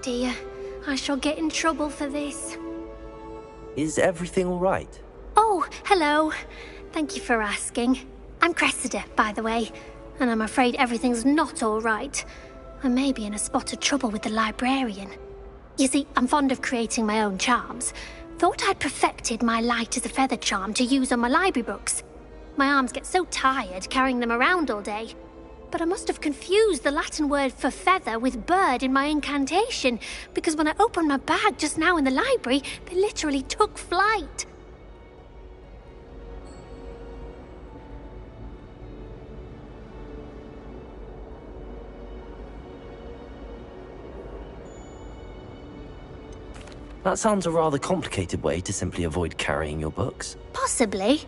dear. I shall get in trouble for this. Is everything all right? Oh, hello. Thank you for asking. I'm Cressida, by the way, and I'm afraid everything's not all right. I may be in a spot of trouble with the librarian. You see, I'm fond of creating my own charms. Thought I'd perfected my light as a feather charm to use on my library books. My arms get so tired carrying them around all day. But I must have confused the Latin word for feather with bird in my incantation, because when I opened my bag just now in the library, they literally took flight. That sounds a rather complicated way to simply avoid carrying your books. Possibly.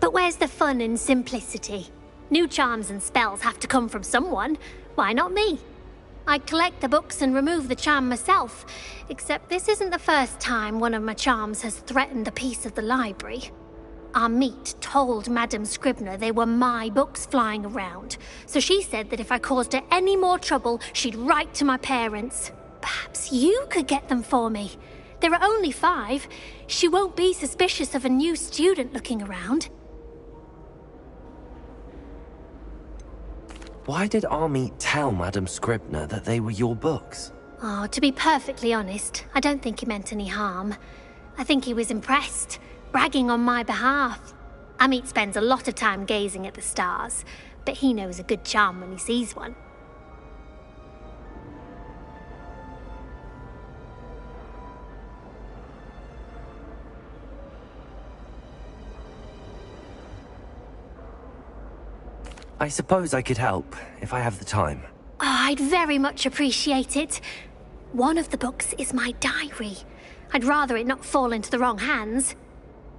But where's the fun in simplicity? New charms and spells have to come from someone. Why not me? I collect the books and remove the charm myself, except this isn't the first time one of my charms has threatened the peace of the library. Our meet told Madame Scribner they were my books flying around, so she said that if I caused her any more trouble, she'd write to my parents. Perhaps you could get them for me. There are only 5. She won't be suspicious of a new student looking around. Why did Army tell Madame Scribner that they were your books? Oh, to be perfectly honest, I don't think he meant any harm. I think he was impressed, bragging on my behalf. Amit spends a lot of time gazing at the stars, but he knows a good charm when he sees one. I suppose I could help, if I have the time. Oh, I'd very much appreciate it. One of the books is my diary. I'd rather it not fall into the wrong hands.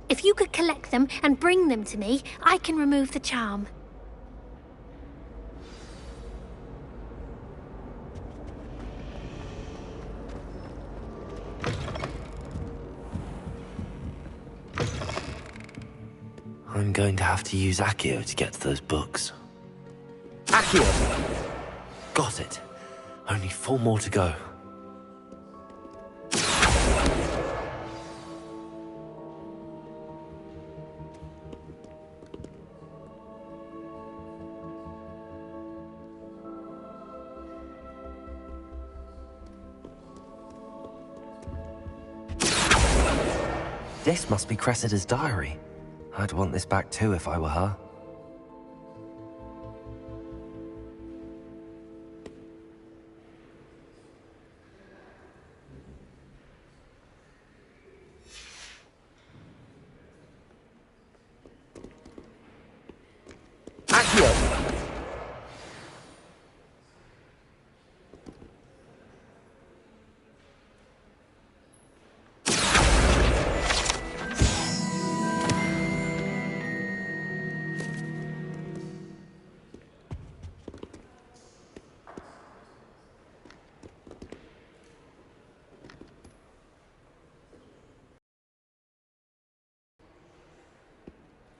If you could collect them and bring them to me, I can remove the charm. I'm going to have to use Accio to get to those books. Accio! Got it. Only 4 more to go. This must be Cressida's diary. I'd want this back too if I were her. Accio!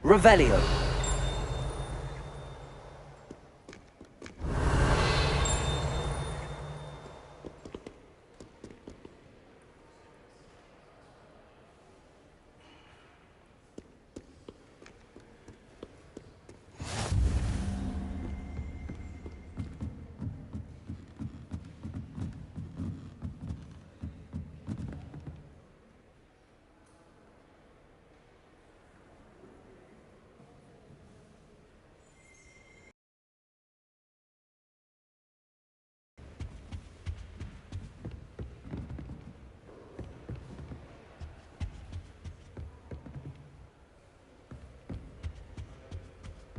Revelio.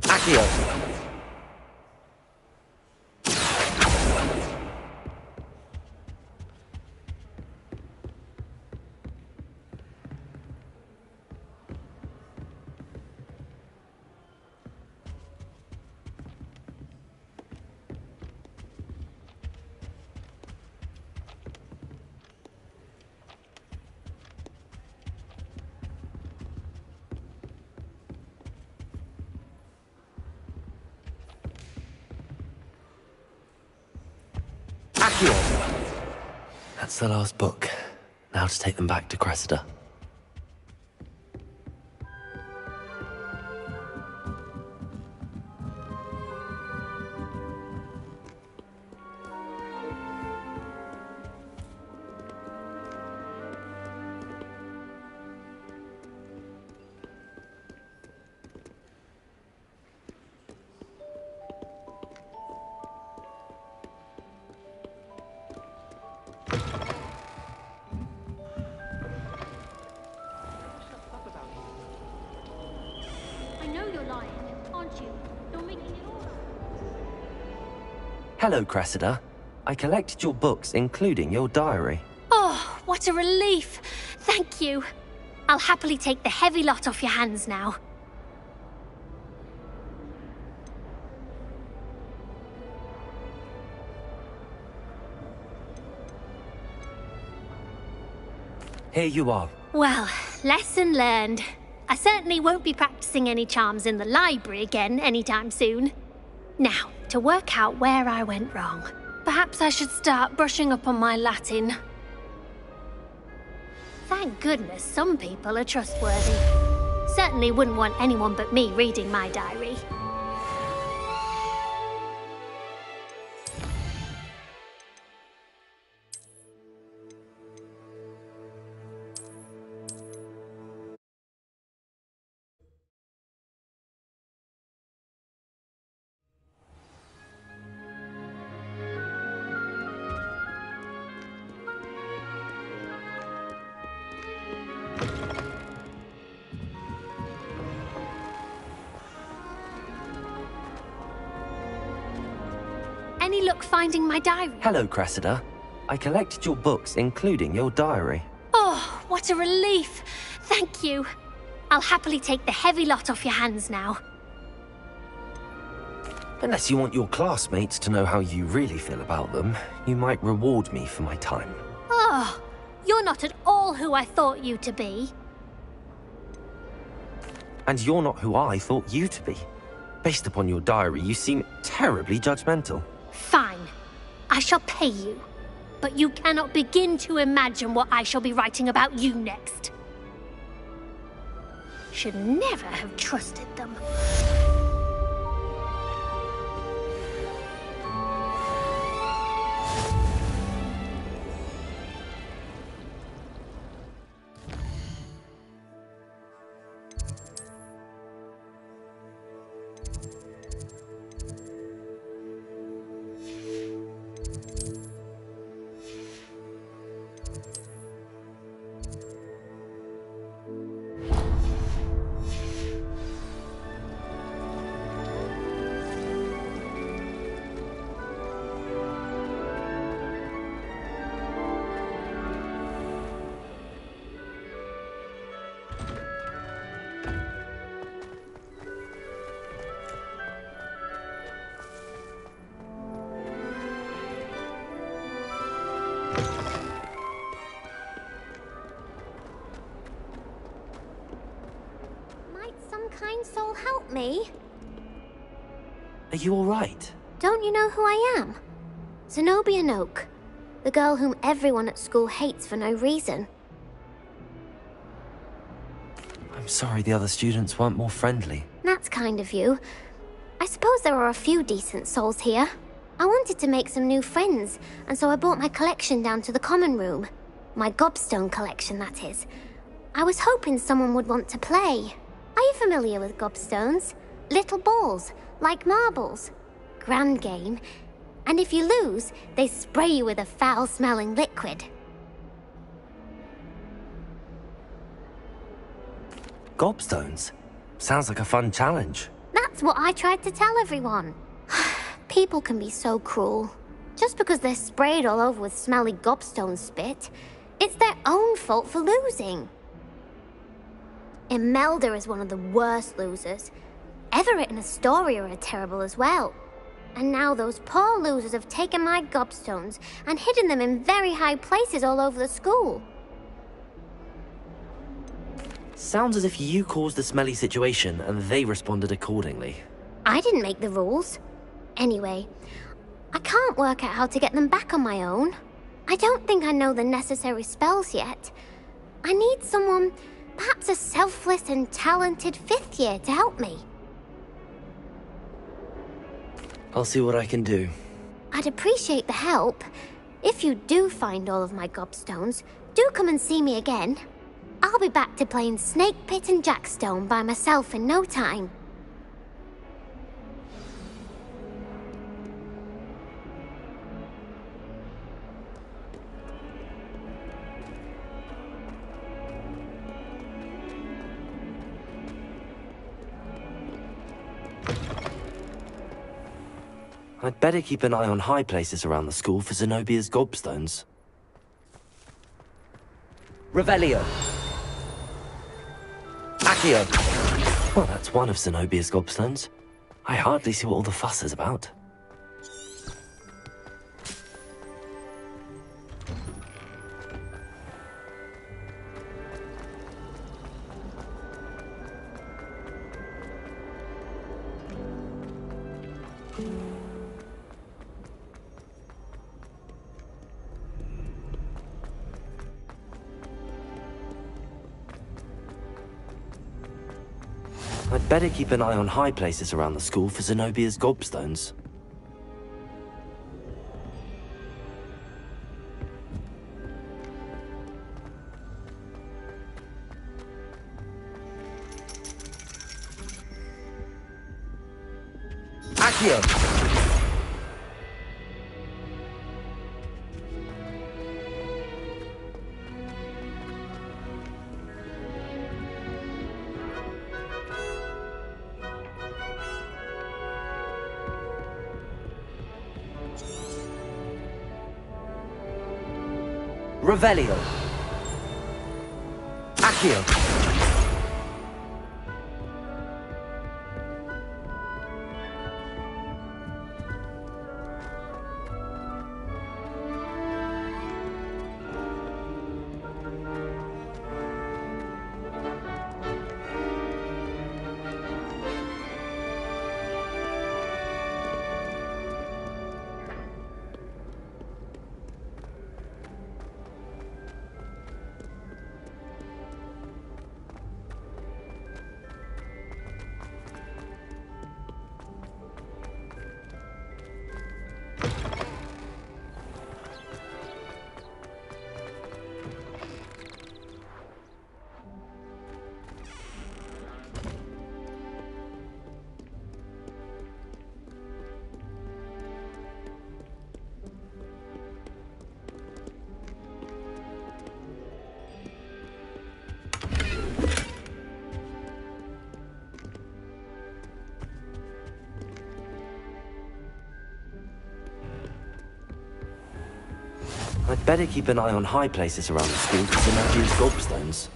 Accio. That's the last book. Now to take them back to Cressida. Hello, Cressida. I collected your books, including your diary. Oh, what a relief. Thank you. I'll happily take the heavy lot off your hands now. Here you are. Well, lesson learned. I certainly won't be practicing any charms in the library again anytime soon. Now, to work out where I went wrong. Perhaps I should start brushing up on my Latin. Thank goodness some people are trustworthy. Certainly wouldn't want anyone but me reading my diary. Any luck finding my diary? Hello, Cressida. I collected your books, including your diary. Oh, what a relief. Thank you. I'll happily take the heavy lot off your hands now. Unless you want your classmates to know how you really feel about them, you might reward me for my time. Oh, you're not at all who I thought you to be. And you're not who I thought you to be. Based upon your diary, you seem terribly judgmental. Fine. I shall pay you. But you cannot begin to imagine what I shall be writing about you next. Should never have trusted them. Kind soul help me? Are you all right? Don't you know who I am? Zenobia Noak, the girl whom everyone at school hates for no reason. I'm sorry the other students weren't more friendly. That's kind of you. I suppose there are a few decent souls here. I wanted to make some new friends, and so I brought my collection down to the common room. My gobstone collection, that is. I was hoping someone would want to play. Are you familiar with gobstones? Little balls, like marbles. Grand game. And if you lose, they spray you with a foul-smelling liquid. Gobstones? Sounds like a fun challenge. That's what I tried to tell everyone. People can be so cruel. Just because they're sprayed all over with smelly gobstone spit, it's their own fault for losing. Imelda is one of the worst losers. Everett and Astoria are terrible as well. And now those poor losers have taken my gobstones and hidden them in very high places all over the school. Sounds as if you caused the smelly situation and they responded accordingly. I didn't make the rules. Anyway, I can't work out how to get them back on my own. I don't think I know the necessary spells yet. I need someone, perhaps a selfless and talented 5th year to help me. I'll see what I can do. I'd appreciate the help. If you do find all of my gobstones, do come and see me again. I'll be back to playing Snake Pit and Jackstone by myself in no time. I'd better keep an eye on high places around the school for Zenobia's gobstones. Revelio! Accio! Well, that's one of Zenobia's gobstones. I hardly see what all the fuss is about. I'd better keep an eye on high places around the school for Zenobia's gobstones. Accio! Revelio. Accio. I'd better keep an eye on high places around the school for Zenobia's gobstones.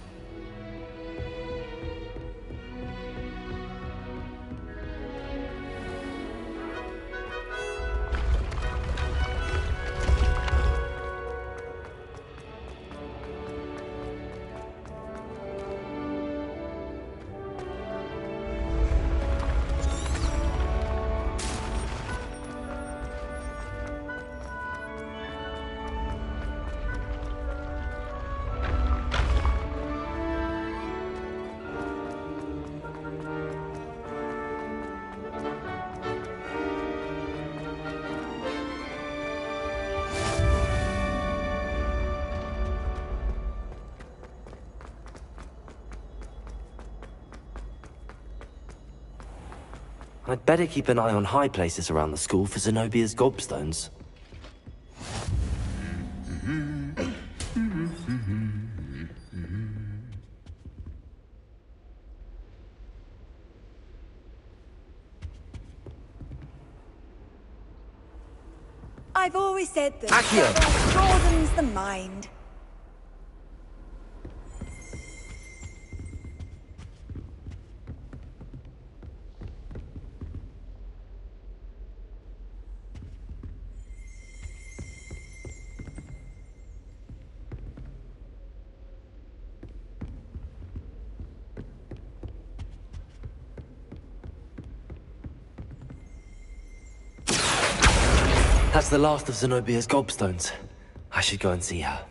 I'd better keep an eye on high places around the school for Zenobia's gobstones. I've always said that Accio. travel broadens the mind. That's the last of Zenobia's gobstones. I should go and see her.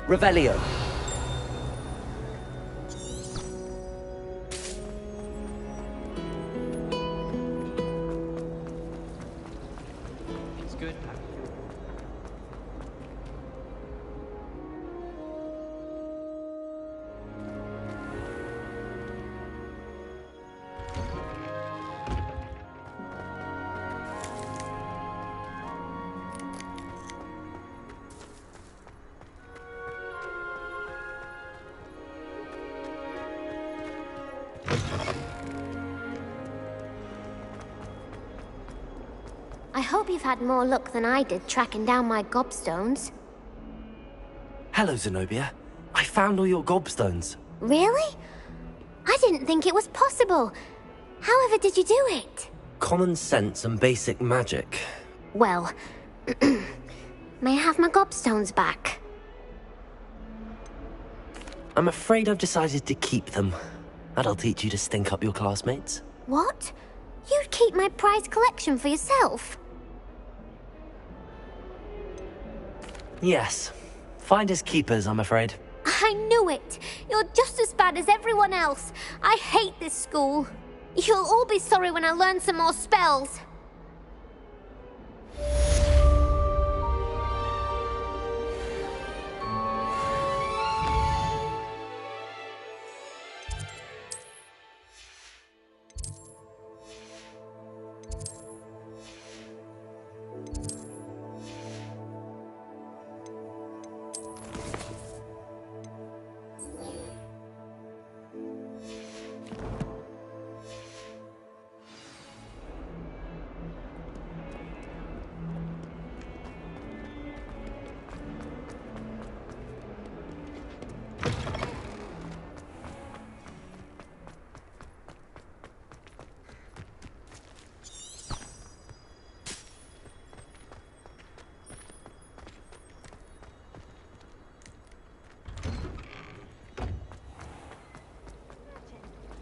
Revelio. It's good. I hope you've had more luck than I did tracking down my gobstones. Hello, Zenobia. I found all your gobstones. Really? I didn't think it was possible. However did you do it? Common sense and basic magic. Well, may I have my gobstones back? I'm afraid I've decided to keep them. That'll teach you to stink up your classmates. What? You'd keep my prized collection for yourself? Yes. Finders keepers, I'm afraid. I knew it! You're just as bad as everyone else. I hate this school. You'll all be sorry when I learn some more spells.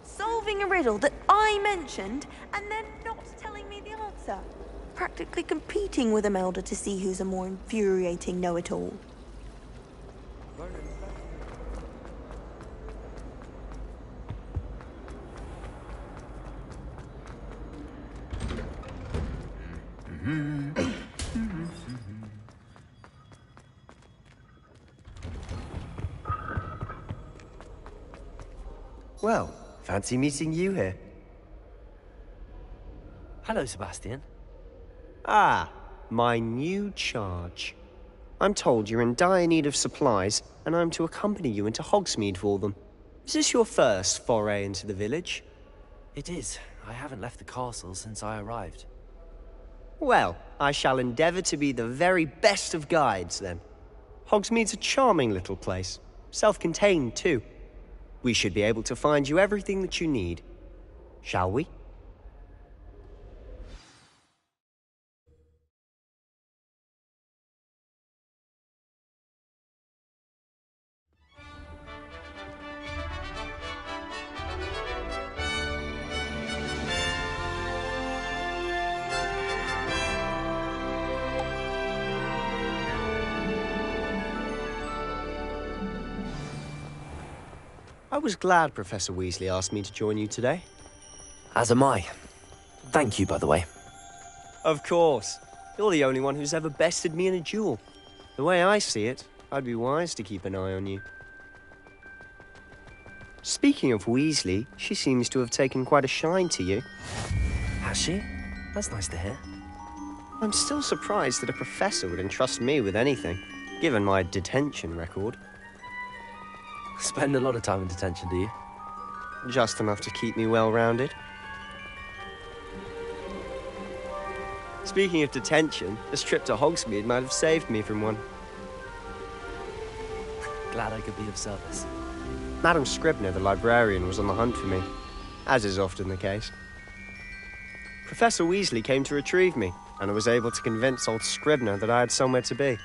Solving a riddle that I mentioned and then not telling me the answer. Practically competing with Imelda to see who's a more infuriating know-it-all. Well, fancy meeting you here. Hello, Sebastian. Ah, my new charge. I'm told you're in dire need of supplies, and I'm to accompany you into Hogsmeade for them. Is this your first foray into the village? It is. I haven't left the castle since I arrived. Well, I shall endeavour to be the very best of guides, then. Hogsmeade's a charming little place. Self-contained, too. We should be able to find you everything that you need. Shall we? I was glad Professor Weasley asked me to join you today. As am I. Thank you, by the way. Of course. You're the only one who's ever bested me in a duel. The way I see it, I'd be wise to keep an eye on you. Speaking of Weasley, she seems to have taken quite a shine to you. Has she? That's nice to hear. I'm still surprised that a professor would entrust me with anything, given my detention record. Spend a lot of time in detention, do you? Just enough to keep me well-rounded. Speaking of detention, this trip to Hogsmeade might have saved me from one. Glad I could be of service. Madam Scribner, the librarian, was on the hunt for me, as is often the case. Professor Weasley came to retrieve me, and I was able to convince old Scribner that I had somewhere to be.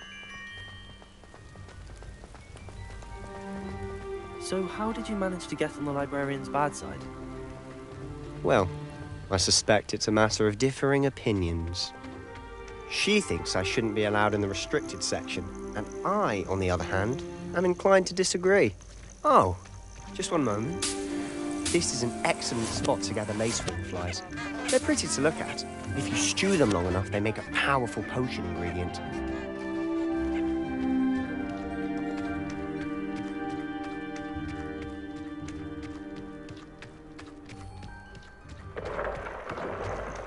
So how did you manage to get on the librarian's bad side? Well, I suspect it's a matter of differing opinions. She thinks I shouldn't be allowed in the restricted section, and I, on the other hand, am inclined to disagree. Oh, just one moment. This is an excellent spot to gather lacewing flies. They're pretty to look at. If you stew them long enough, they make a powerful potion ingredient.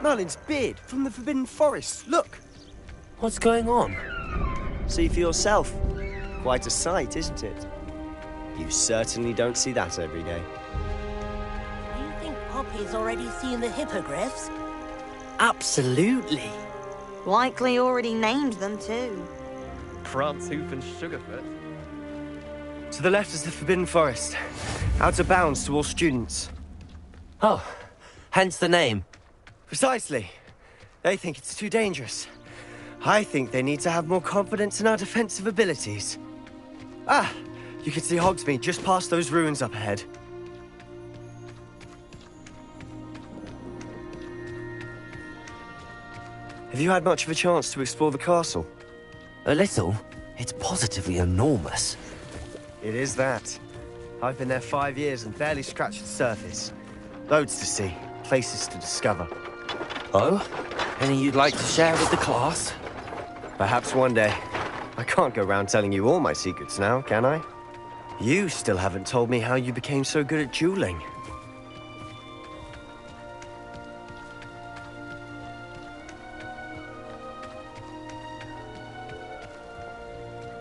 Merlin's beard from the Forbidden Forest. Look! What's going on? See for yourself. Quite a sight, isn't it? You certainly don't see that every day. Do you think Poppy's already seen the hippogriffs? Absolutely. Likely already named them too. Prance, Hoof and Sugarfoot. To the left is the Forbidden Forest. Out of bounds to all students. Oh, hence the name. Precisely. They think it's too dangerous. I think they need to have more confidence in our defensive abilities. Ah, you can see Hogsmeade just past those ruins up ahead. Have you had much of a chance to explore the castle? A little. It's positively enormous. It is that. I've been there 5 years and barely scratched the surface. Loads to see, places to discover. Oh? Any you'd like to share with the class? Perhaps one day. I can't go around telling you all my secrets now, can I? You still haven't told me how you became so good at dueling.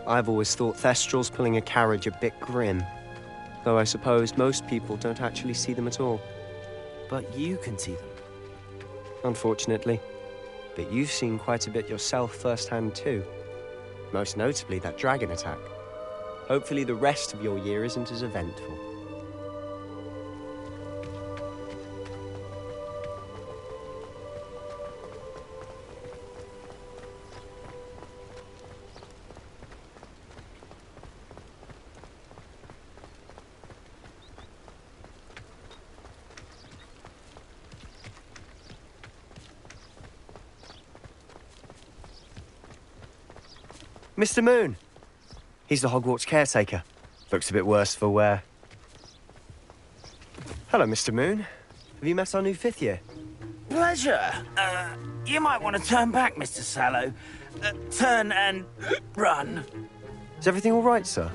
I've always thought Thestrals pulling a carriage a bit grim. Though I suppose most people don't actually see them at all. But you can see them. Unfortunately. But you've seen quite a bit yourself firsthand too. Most notably that dragon attack. Hopefully the rest of your year isn't as eventful. Mr. Moon! He's the Hogwarts caretaker. Looks a bit worse for wear. Hello, Mr. Moon. Have you met our new 5th year? Pleasure. You might want to turn back, Mr. Sallow. Turn and run. Is everything all right, sir?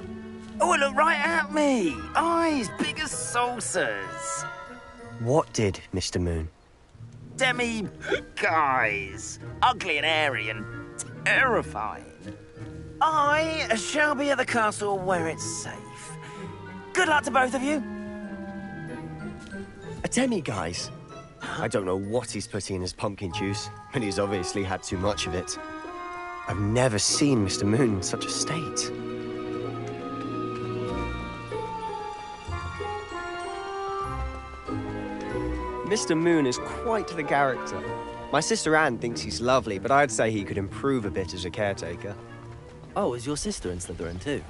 Oh, look right at me. Eyes big as saucers. What did, Mr. Moon? Guys. Ugly and airy and terrifying. I shall be at the castle where it's safe. Good luck to both of you. A demi-guise? I don't know what he's putting in his pumpkin juice, but he's obviously had too much of it. I've never seen Mr. Moon in such a state. Mr. Moon is quite the character. My sister Anne thinks he's lovely, but I'd say he could improve a bit as a caretaker. Oh, is your sister in Slytherin too?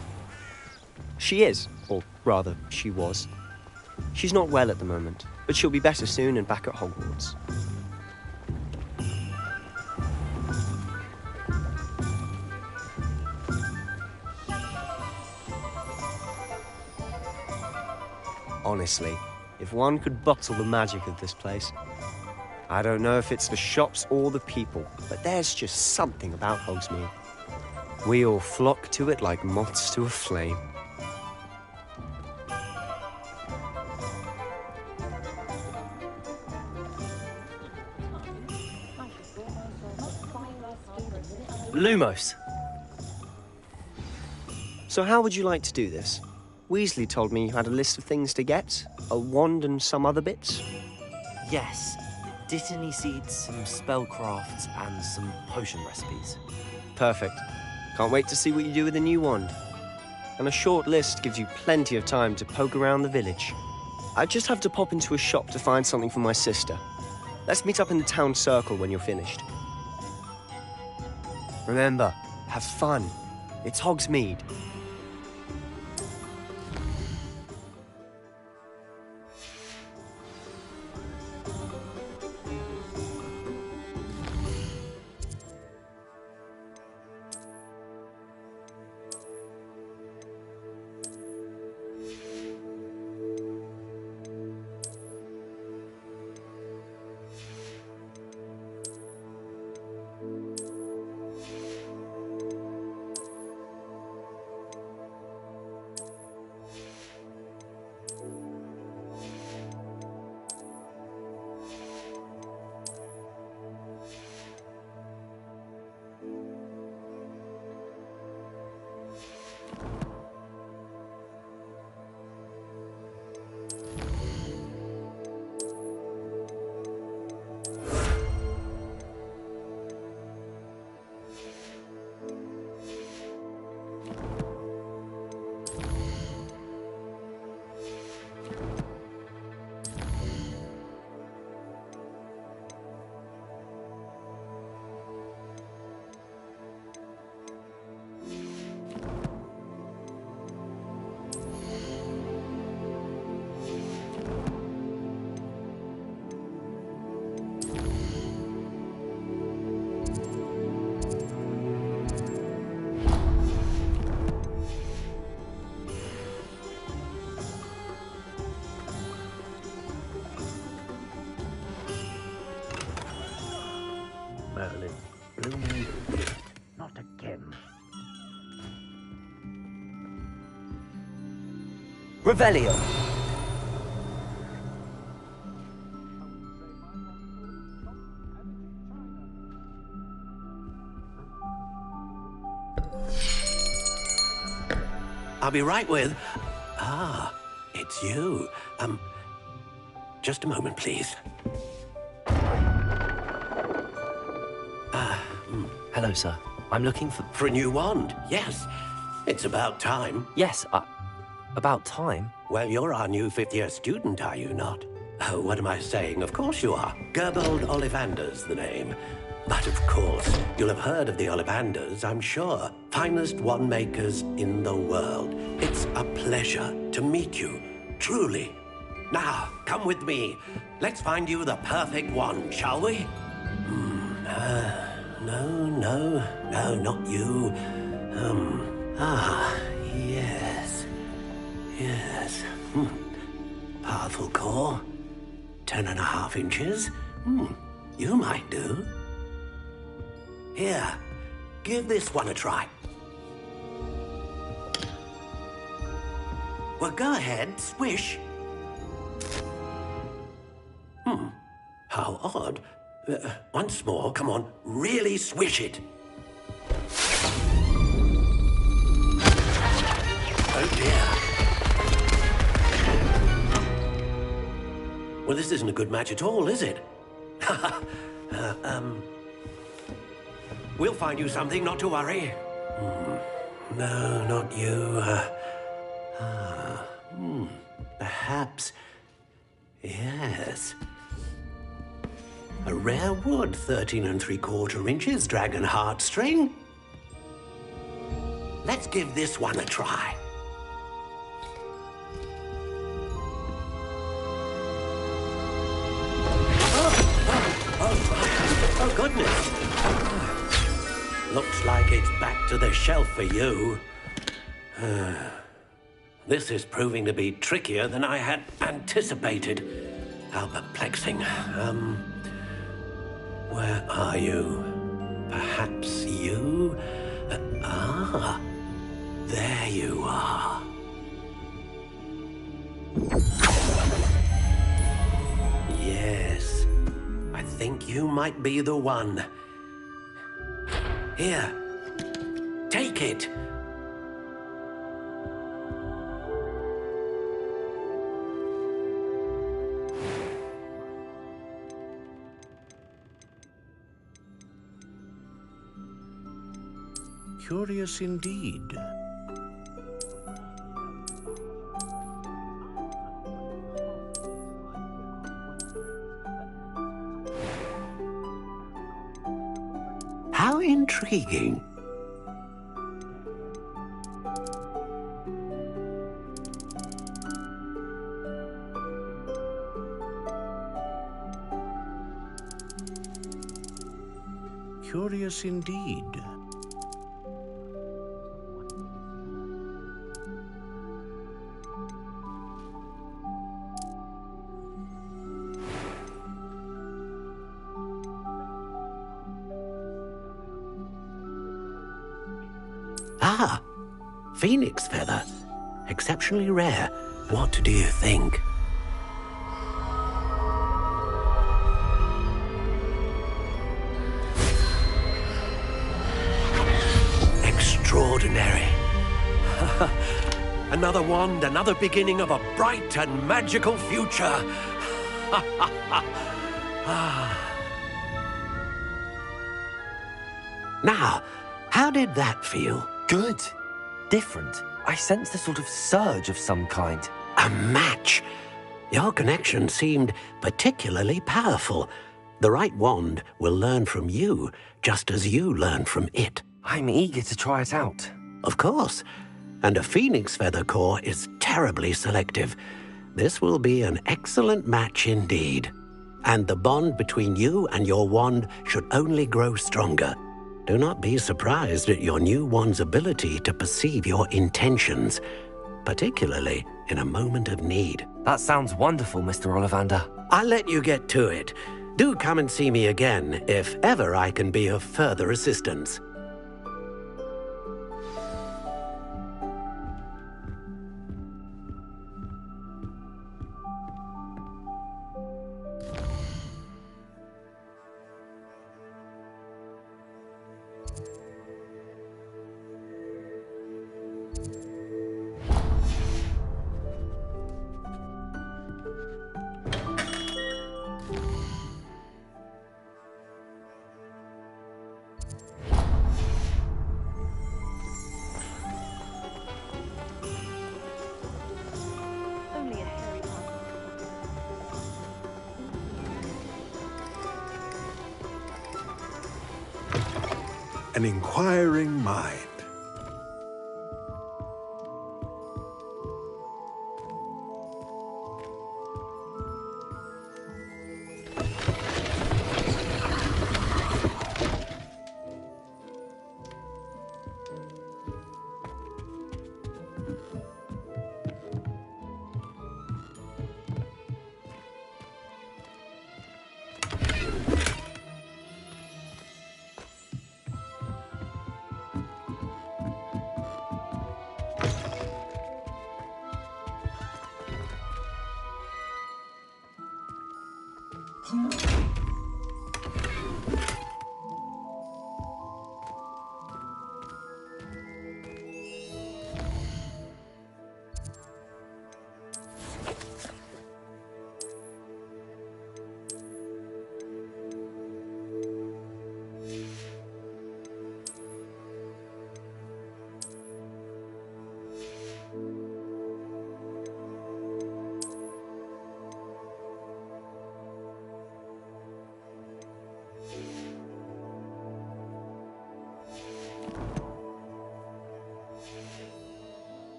She is, or rather, she was. She's not well at the moment, but she'll be better soon and back at Hogwarts. Honestly, if one could bottle the magic of this place. I don't know if it's the shops or the people, but there's just something about Hogsmeade. We all flock to it like moths to a flame. Lumos! So how would you like to do this? Weasley told me you had a list of things to get, a wand and some other bits. Yes. Dittany seeds, some spellcrafts, and some potion recipes. Perfect. Can't wait to see what you do with the new wand. And a short list gives you plenty of time to poke around the village. I just have to pop into a shop to find something for my sister. Let's meet up in the town circle when you're finished. Remember, have fun. It's Hogsmeade. Merlin, Blooming, not again. Revelio! I'll be right with... Ah, it's you. Just a moment, please. Hello, sir. I'm looking for... For a new wand, yes. It's about time. Yes, about time? Well, you're our new fifth-year student, are you not? Oh, what am I saying? Of course you are. Gerbold Ollivander's the name. But of course, you'll have heard of the Ollivanders, I'm sure. Finest wand makers in the world. It's a pleasure to meet you, truly. Now, come with me. Let's find you the perfect wand, shall we? No, not you. Yes. Powerful core. 10.5 inches. You might do. Here, give this one a try. Well, go ahead, swish. How odd. Once more, come on, really swish it. Oh dear. Well, this isn't a good match at all, is it? We'll find you something, not to worry. No, not you. Perhaps. Yes. A rare wood, 13 3/4 inches, dragon heartstring. Let's give this one a try. Oh, goodness. Looks like it's back to the shelf for you. This is proving to be trickier than I had anticipated. How perplexing. Where are you? Perhaps you? There you are. Yes, I think you might be the one. Here, take it. Curious indeed. How intriguing. Curious indeed. Ah, phoenix feather. Exceptionally rare. What do you think? Extraordinary. Another wand, another beginning of a bright and magical future. Now, how did that feel? Good. Different. I sensed a sort of surge of some kind. A match. Your connection seemed particularly powerful. The right wand will learn from you, just as you learn from it. I'm eager to try it out. Of course. And a phoenix feather core is terribly selective. This will be an excellent match indeed. And the bond between you and your wand should only grow stronger. Do not be surprised at your new wand's ability to perceive your intentions, particularly in a moment of need. That sounds wonderful, Mr. Ollivander. I'll let you get to it. Do come and see me again if ever I can be of further assistance. Only a hairy one. An inquiring mind.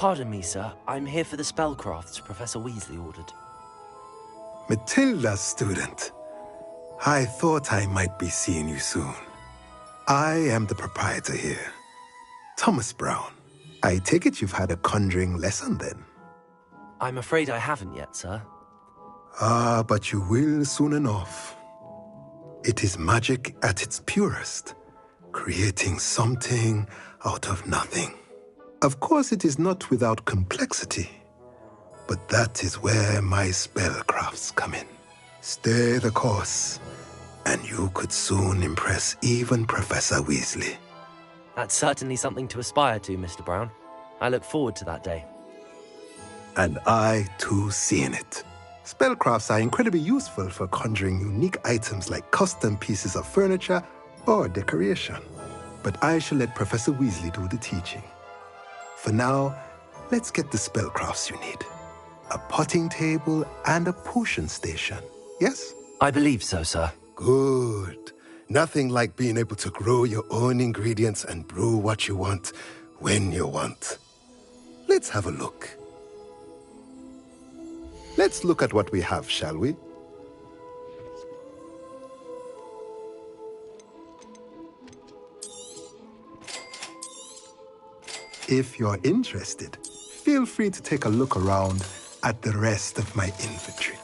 Pardon me, sir. I'm here for the spellcrafts Professor Weasley ordered. Matilda's student. I thought I might be seeing you soon. I am the proprietor here, Thomas Brown. I take it you've had a conjuring lesson then? I'm afraid I haven't yet, sir. Ah, but you will soon enough. It is magic at its purest, creating something out of nothing. Of course, it is not without complexity, but that is where my spellcrafts come in. Stay the course, and you could soon impress even Professor Weasley. That's certainly something to aspire to, Mr. Brown. I look forward to that day. And I, too, seeing it. Spellcrafts are incredibly useful for conjuring unique items like custom pieces of furniture or decoration. But I shall let Professor Weasley do the teaching. For now, let's get the spellcrafts you need. A potting table and a potion station, yes? I believe so, sir. Good. Nothing like being able to grow your own ingredients and brew what you want when you want. Let's have a look. Let's look at what we have, shall we? If you're interested, feel free to take a look around at the rest of my inventory.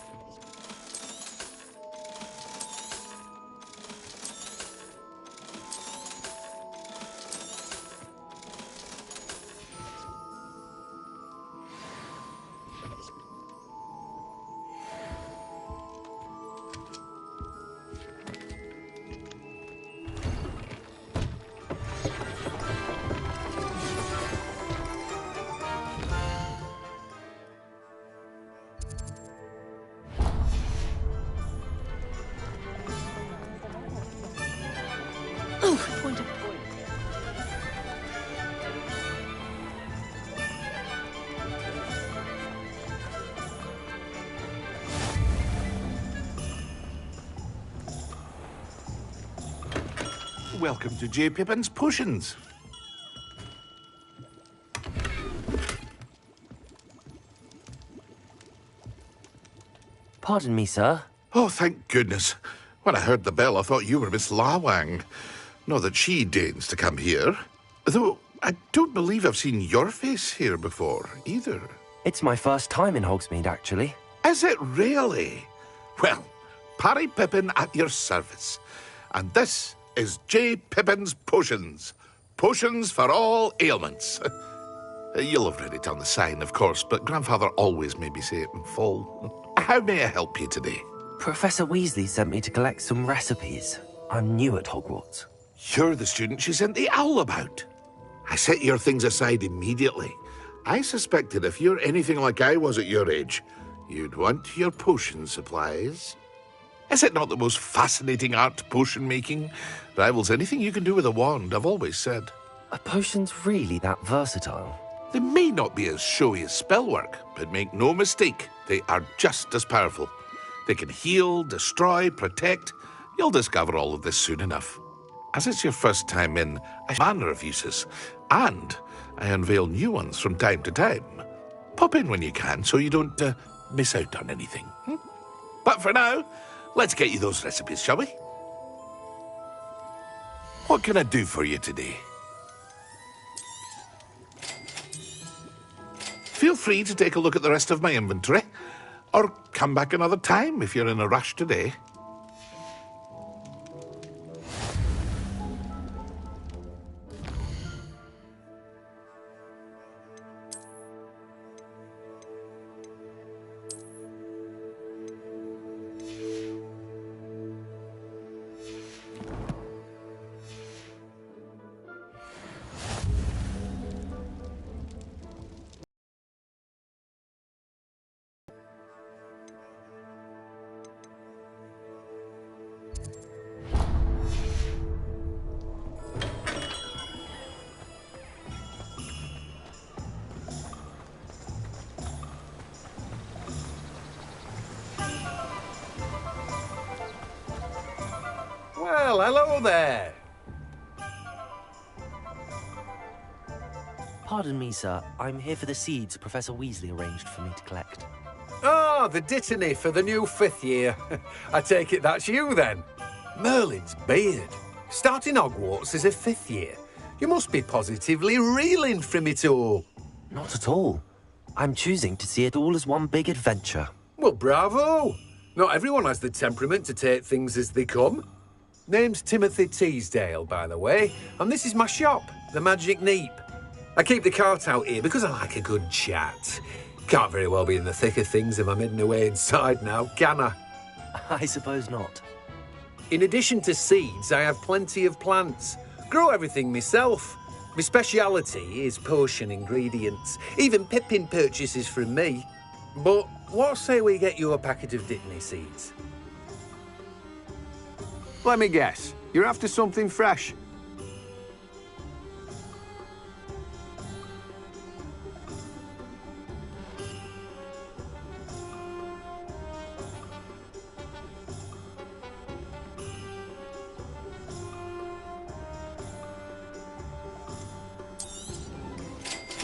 Welcome to J. Pippin's Potions. Pardon me, sir. Oh, thank goodness. When I heard the bell, I thought you were Miss Lawang. Not that she deigns to come here. Though, I don't believe I've seen your face here before, either. It's my first time in Hogsmeade, actually. Is it really? Well, Parry Pippin at your service. And this is J. Pippin's Potions. Potions for all ailments. You'll have read it on the sign, of course, but Grandfather always made me say it in full. How may I help you today? Professor Weasley sent me to collect some recipes. I'm new at Hogwarts. You're the student she sent the owl about. I set your things aside immediately. I suspected if you're anything like I was at your age, you'd want your potion supplies. Is it not the most fascinating art, potion making? Rivals anything you can do with a wand, I've always said. Are potions really that versatile? They may not be as showy as spellwork, but make no mistake, they are just as powerful. They can heal, destroy, protect. You'll discover all of this soon enough. As it's your first time in, I have a manner of uses, and I unveil new ones from time to time. Pop in when you can so you don't miss out on anything. But for now, let's get you those recipes, shall we? What can I do for you today? Feel free to take a look at the rest of my inventory, or come back another time if you're in a rush today. Well, hello there. Pardon me, sir. I'm here for the seeds Professor Weasley arranged for me to collect. Ah, the dittany for the new 5th year. I take it that's you, then. Merlin's beard. Starting Hogwarts as a 5th year. You must be positively reeling from it all. Not at all. I'm choosing to see it all as one big adventure. Well, bravo! Not everyone has the temperament to take things as they come. Name's Timothy Teasdale, by the way, and this is my shop, the Magic Neep. I keep the cart out here because I like a good chat. Can't very well be in the thick of things if I'm hidden away inside now, can I? I suppose not. In addition to seeds, I have plenty of plants. Grow everything myself. My speciality is potion ingredients. Even Pippin purchases from me. But what say we get you a packet of Dittany seeds? Let me guess. You're after something fresh.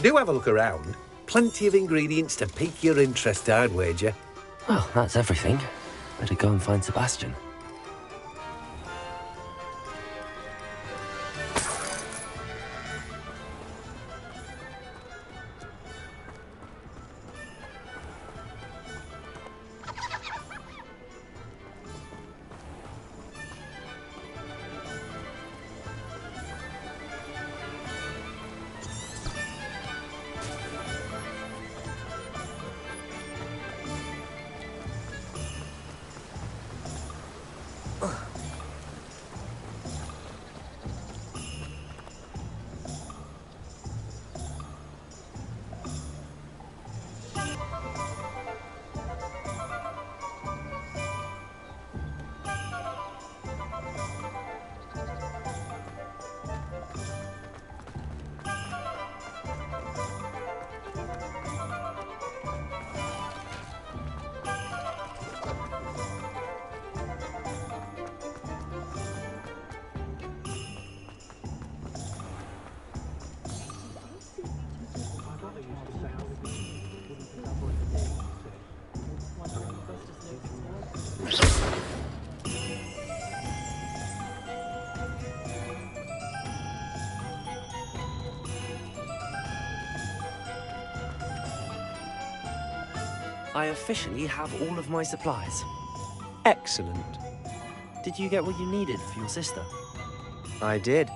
Do have a look around. Plenty of ingredients to pique your interest, I'd wager. Well, that's everything. Better go and find Sebastian. I officially have all of my supplies. Excellent. Did you get what you needed for your sister? I did.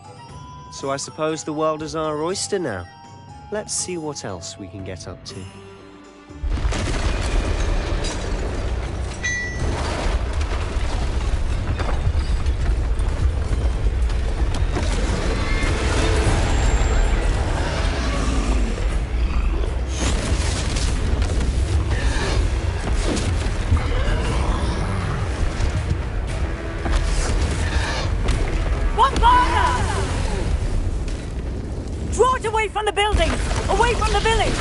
So I suppose the world is our oyster now. Let's see what else we can get up to. From the building! Away from the village!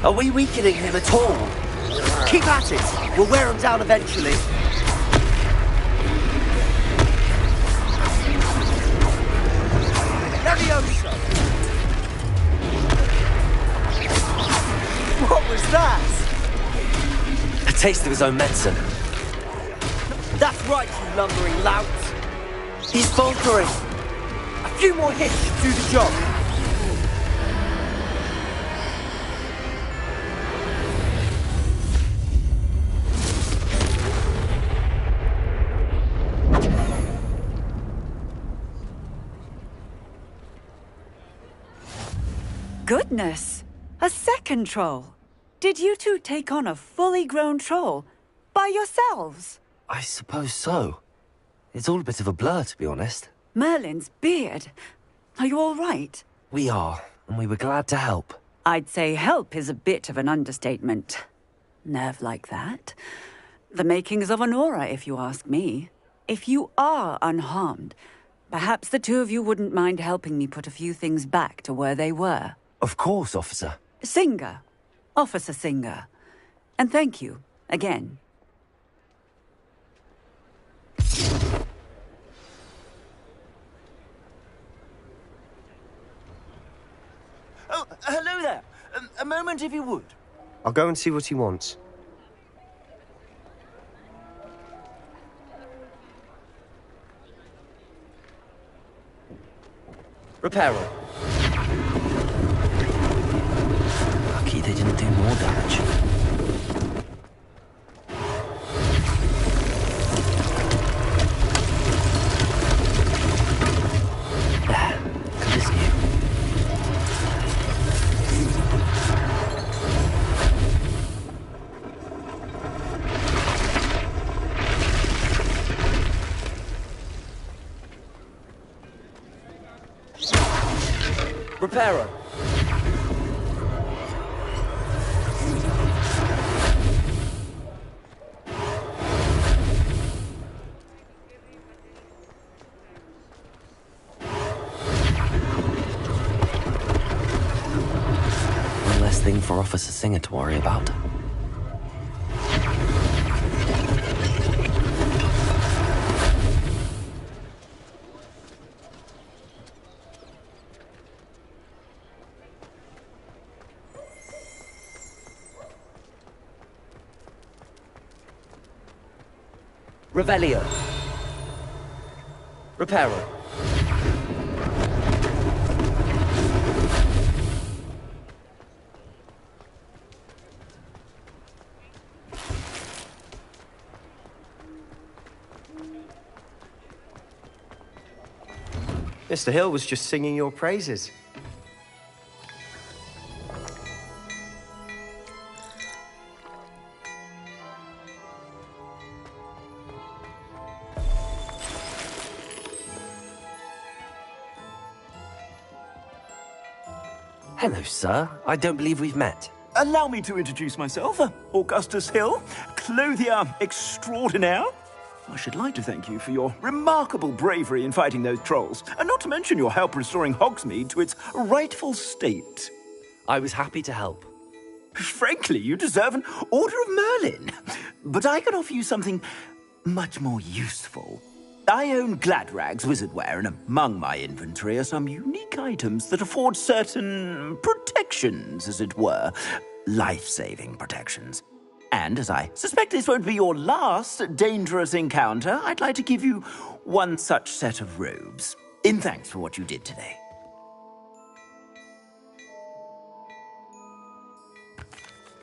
Are we weakening him at all? Keep at it! We'll wear him down eventually. Leviosa! What was that? A taste of his own medicine. That's right, you lumbering lout. He's faltering. A few more hits should do the job. Goodness! A second troll! Did you two take on a fully grown troll? By yourselves? I suppose so. It's all a bit of a blur, to be honest. Merlin's beard. Are you all right? We are, and we were glad to help. I'd say help is a bit of an understatement. nerve like that. The makings of an aura, if you ask me. If you are unharmed, perhaps the two of you wouldn't mind helping me put a few things back to where they were. Of course, officer. Singer. Officer Singer. And thank you, again. Oh, hello there. A moment, if you would. I'll go and see what he wants. Reparo. Lucky they didn't do more damage. There. Continue. Reparo. One less thing for Officer Singer to worry about. Revelio. Reparo. Mr. Hill was just singing your praises. Hello, sir. I don't believe we've met. Allow me to introduce myself, Augustus Hill, clothier extraordinaire. I should like to thank you for your remarkable bravery in fighting those trolls, and not to mention your help restoring Hogsmeade to its rightful state. I was happy to help. Frankly, you deserve an Order of Merlin. But I can offer you something much more useful. I own Gladrag's wizardware, and among my inventory are some unique items that afford certain protections, as it were. Life-saving protections. And as I suspect this won't be your last dangerous encounter, I'd like to give you one such set of robes, in thanks for what you did today.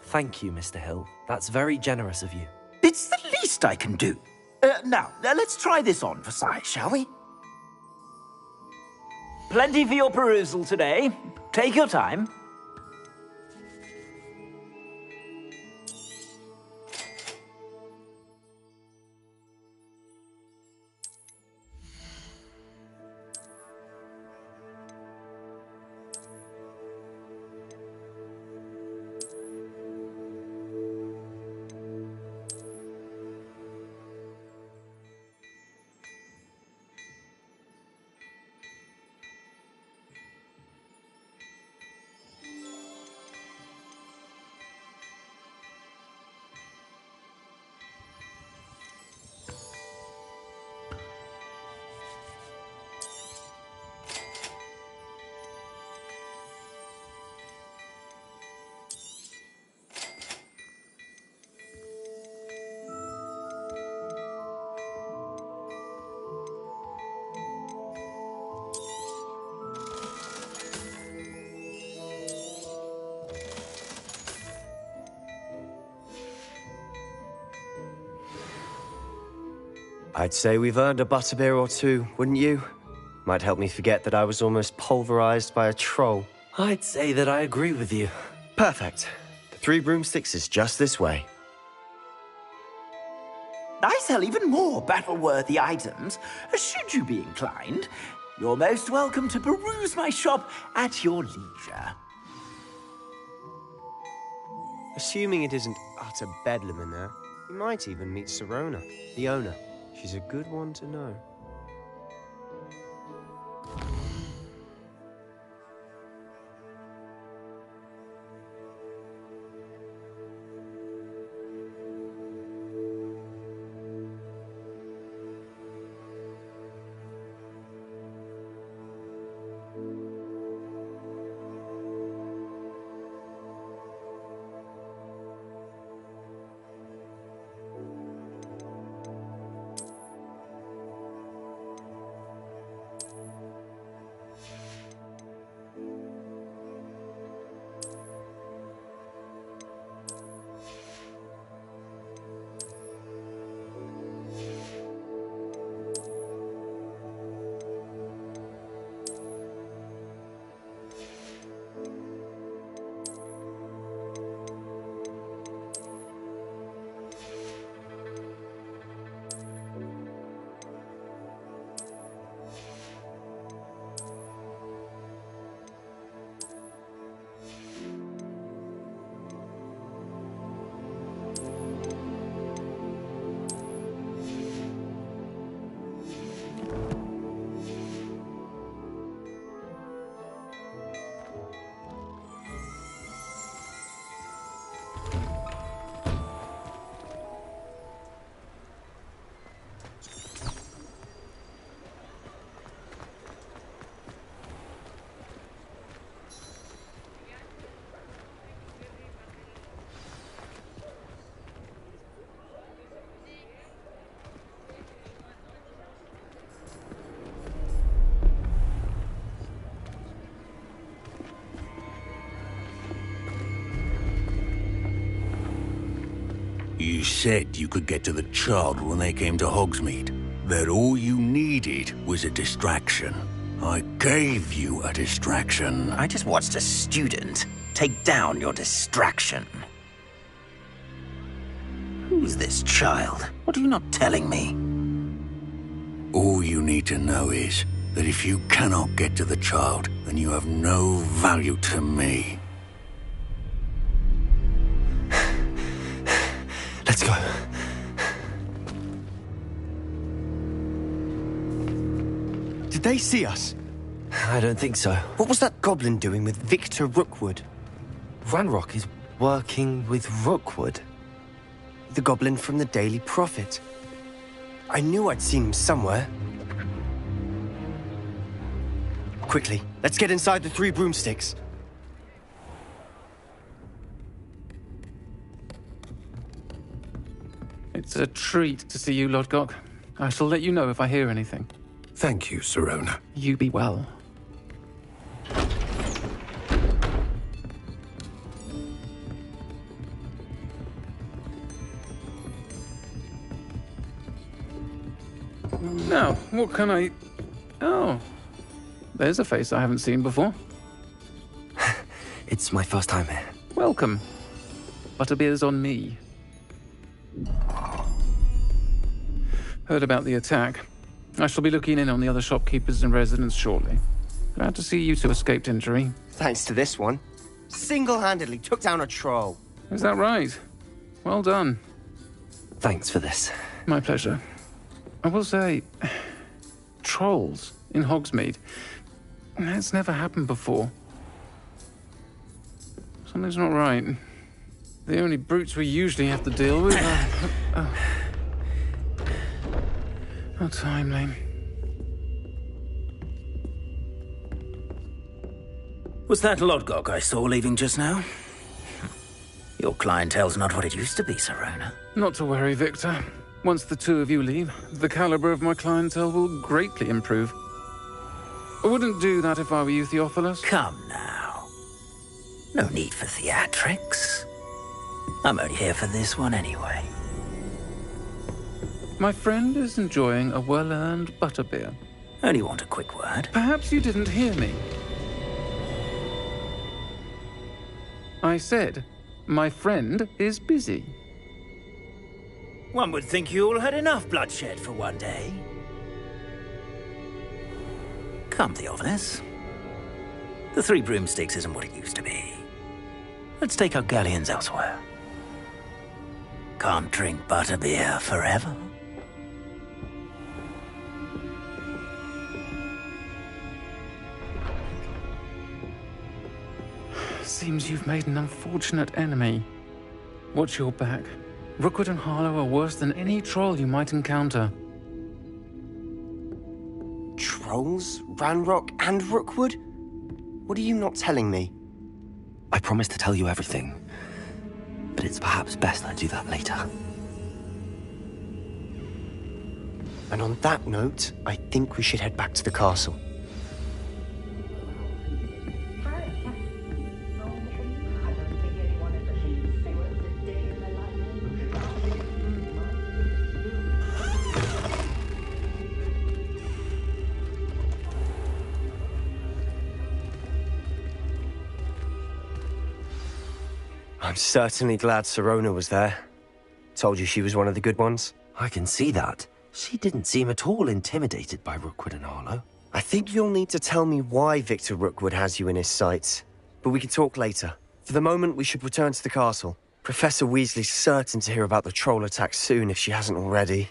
Thank you, Mr. Hill. That's very generous of you. It's the least I can do. Now, let's try this on for size, shall we? Plenty for your perusal today. Take your time. I'd say we've earned a butterbeer or two, wouldn't you? Might help me forget that I was almost pulverized by a troll. I'd say that I agree with you. Perfect. The 3 broomsticks is just this way. I sell even more battle-worthy items. Should you be inclined, you're most welcome to peruse my shop at your leisure. Assuming it isn't utter bedlam in there, you might even meet Sirona, the owner. She's a good one to know. You said you could get to the child when they came to Hogsmeade. That all you needed was a distraction. I gave you a distraction. I just watched a student take down your distraction. Who's this child? What are you not telling me? All you need to know is that if you cannot get to the child, then you have no value to me. Let's go. Did they see us? I don't think so. What was that goblin doing with Victor Rookwood? Ranrock is working with Rookwood. The goblin from the Daily Prophet. I knew I'd seen him somewhere. Quickly, let's get inside the Three Broomsticks. It's a treat to see you, Lodgok. I shall let you know if I hear anything. Thank you, Sirona. You be well. Now, what can I... Oh, there's a face I haven't seen before. It's my first time here. Welcome. Butterbeer's on me. Heard about the attack. I shall be looking in on the other shopkeepers and residents shortly. Glad to see you two escaped injury. Thanks to this one. Single-handedly took down a troll. Is that right? Well done. Thanks for this. My pleasure. I will say, trolls in Hogsmeade. That's never happened before. Something's not right. The only brutes we usually have to deal with are... How timely. Was that Lodgok I saw leaving just now? Your clientele's not what it used to be, Sirona. Not to worry, Victor. Once the two of you leave, the caliber of my clientele will greatly improve. I wouldn't do that if I were you, Theophilus. Come now. No need for theatrics. I'm only here for this one anyway. My friend is enjoying a well-earned butterbeer. Only want a quick word. Perhaps you didn't hear me. I said, my friend is busy. One would think you all had enough bloodshed for one day. Come, Theophilus. The Three Broomsticks isn't what it used to be. Let's take our galleons elsewhere. Can't drink butterbeer forever. Seems you've made an unfortunate enemy. Watch your back. Rookwood and Harlow are worse than any troll you might encounter. Trolls? Ranrock and Rookwood? What are you not telling me? I promised to tell you everything, but it's perhaps best I do that later. And on that note, I think we should head back to the castle. I'm certainly glad Sirona was there. Told you she was one of the good ones. I can see that. She didn't seem at all intimidated by Rookwood and Harlow. I think you'll need to tell me why Victor Rookwood has you in his sights. But we can talk later. For the moment, we should return to the castle. Professor Weasley's certain to hear about the troll attack soon if she hasn't already.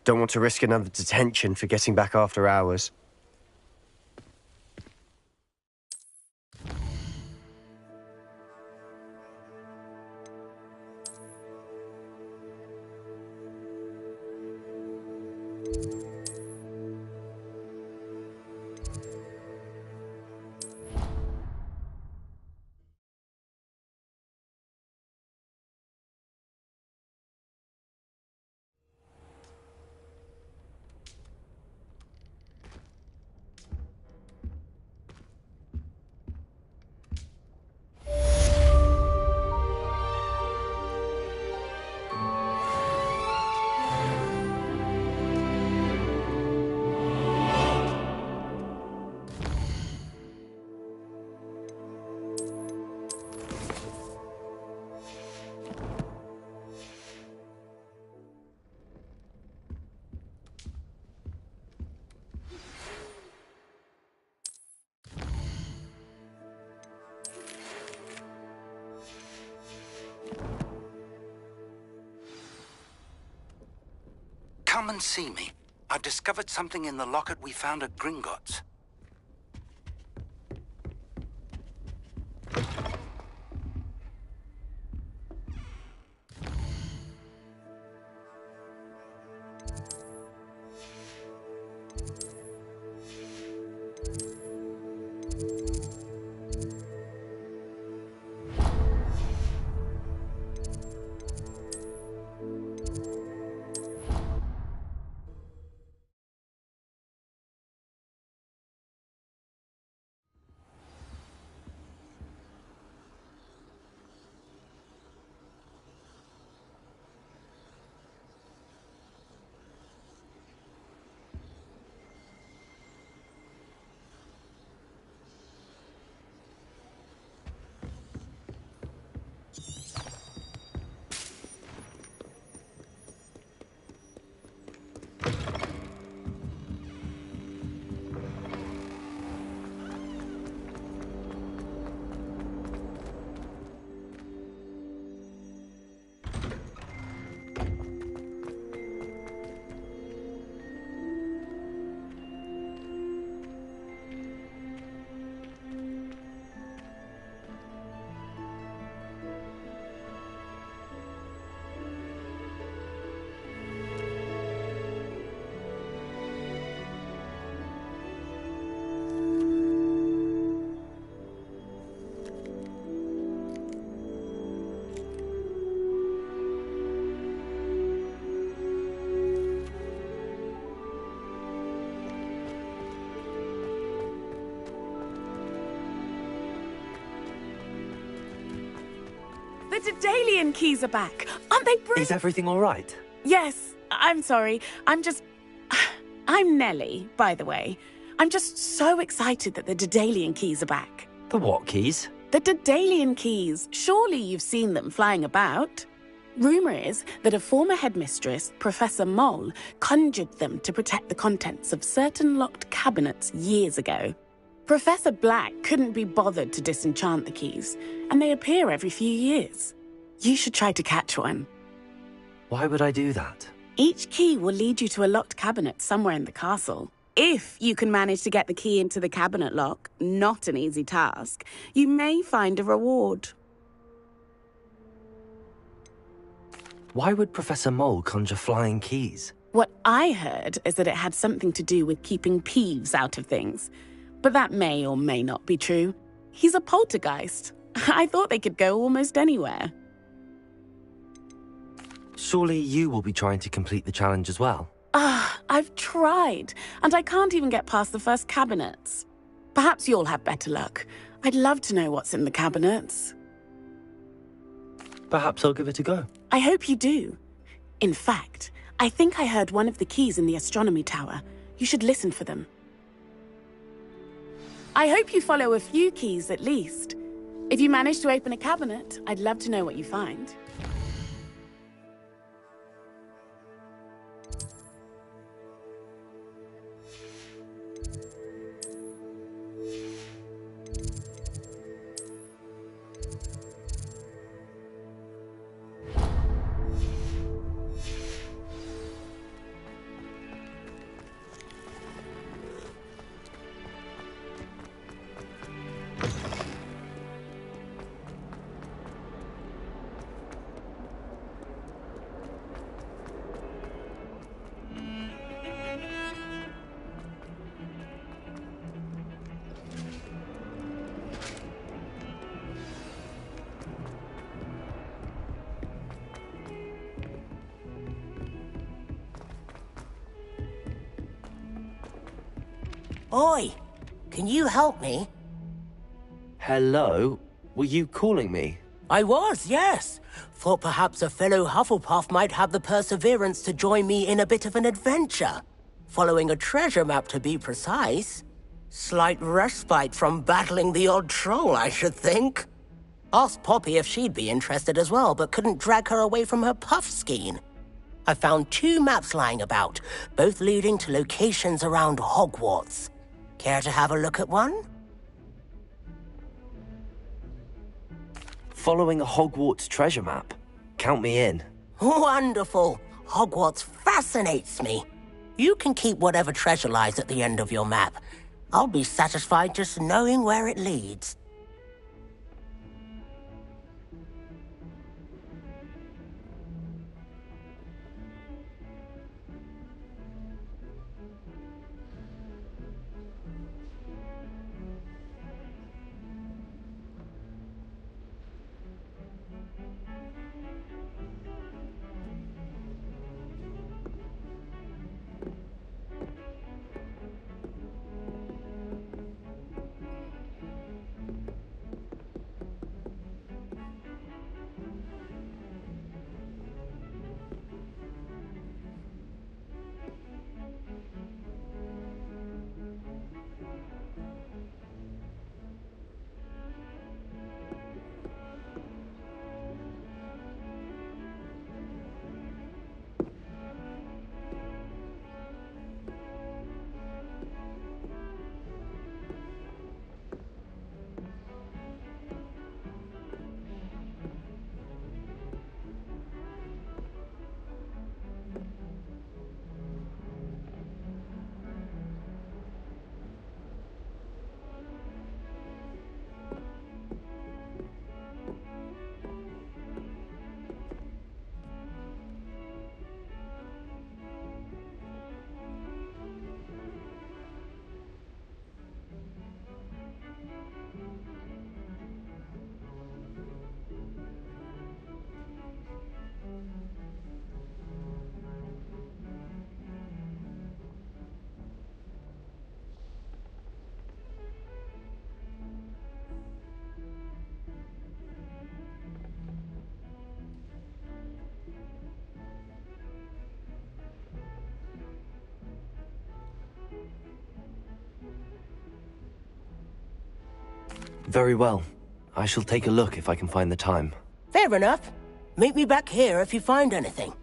Don't want to risk another detention for getting back after hours. Come and see me. I've discovered something in the locket we found at Gringotts. The Daedalian keys are back. Aren't they brilliant? Is everything all right? Yes. I'm sorry. I'm Nellie, by the way. I'm just so excited that the Daedalian keys are back. The what keys? The Daedalian keys. Surely you've seen them flying about. Rumour is that a former headmistress, Professor Moll, conjured them to protect the contents of certain locked cabinets years ago. Professor Black couldn't be bothered to disenchant the keys, and they appear every few years. You should try to catch one. Why would I do that? Each key will lead you to a locked cabinet somewhere in the castle. If you can manage to get the key into the cabinet lock, not an easy task, you may find a reward. Why would Professor Mole conjure flying keys? What I heard is that it had something to do with keeping Peeves out of things. But that may or may not be true. He's a poltergeist. I thought they could go almost anywhere. Surely you will be trying to complete the challenge as well? I've tried, and I can't even get past the first cabinets. Perhaps you'll have better luck. I'd love to know what's in the cabinets. Perhaps I'll give it a go. I hope you do. In fact, I think I heard one of the keys in the astronomy tower. You should listen for them. I hope you follow a few keys at least. If you manage to open a cabinet, I'd love to know what you find. Oi! Can you help me? Hello? Were you calling me? I was, yes. Thought perhaps a fellow Hufflepuff might have the perseverance to join me in a bit of an adventure. Following a treasure map, to be precise. Slight respite from battling the odd troll, I should think. Asked Poppy if she'd be interested as well, but couldn't drag her away from her puff skein. I found 2 maps lying about, both leading to locations around Hogwarts. Care to have a look at one? Following a Hogwarts treasure map? Count me in. Wonderful! Hogwarts fascinates me. You can keep whatever treasure lies at the end of your map. I'll be satisfied just knowing where it leads. Very well. I shall take a look if I can find the time. Fair enough. Meet me back here if you find anything.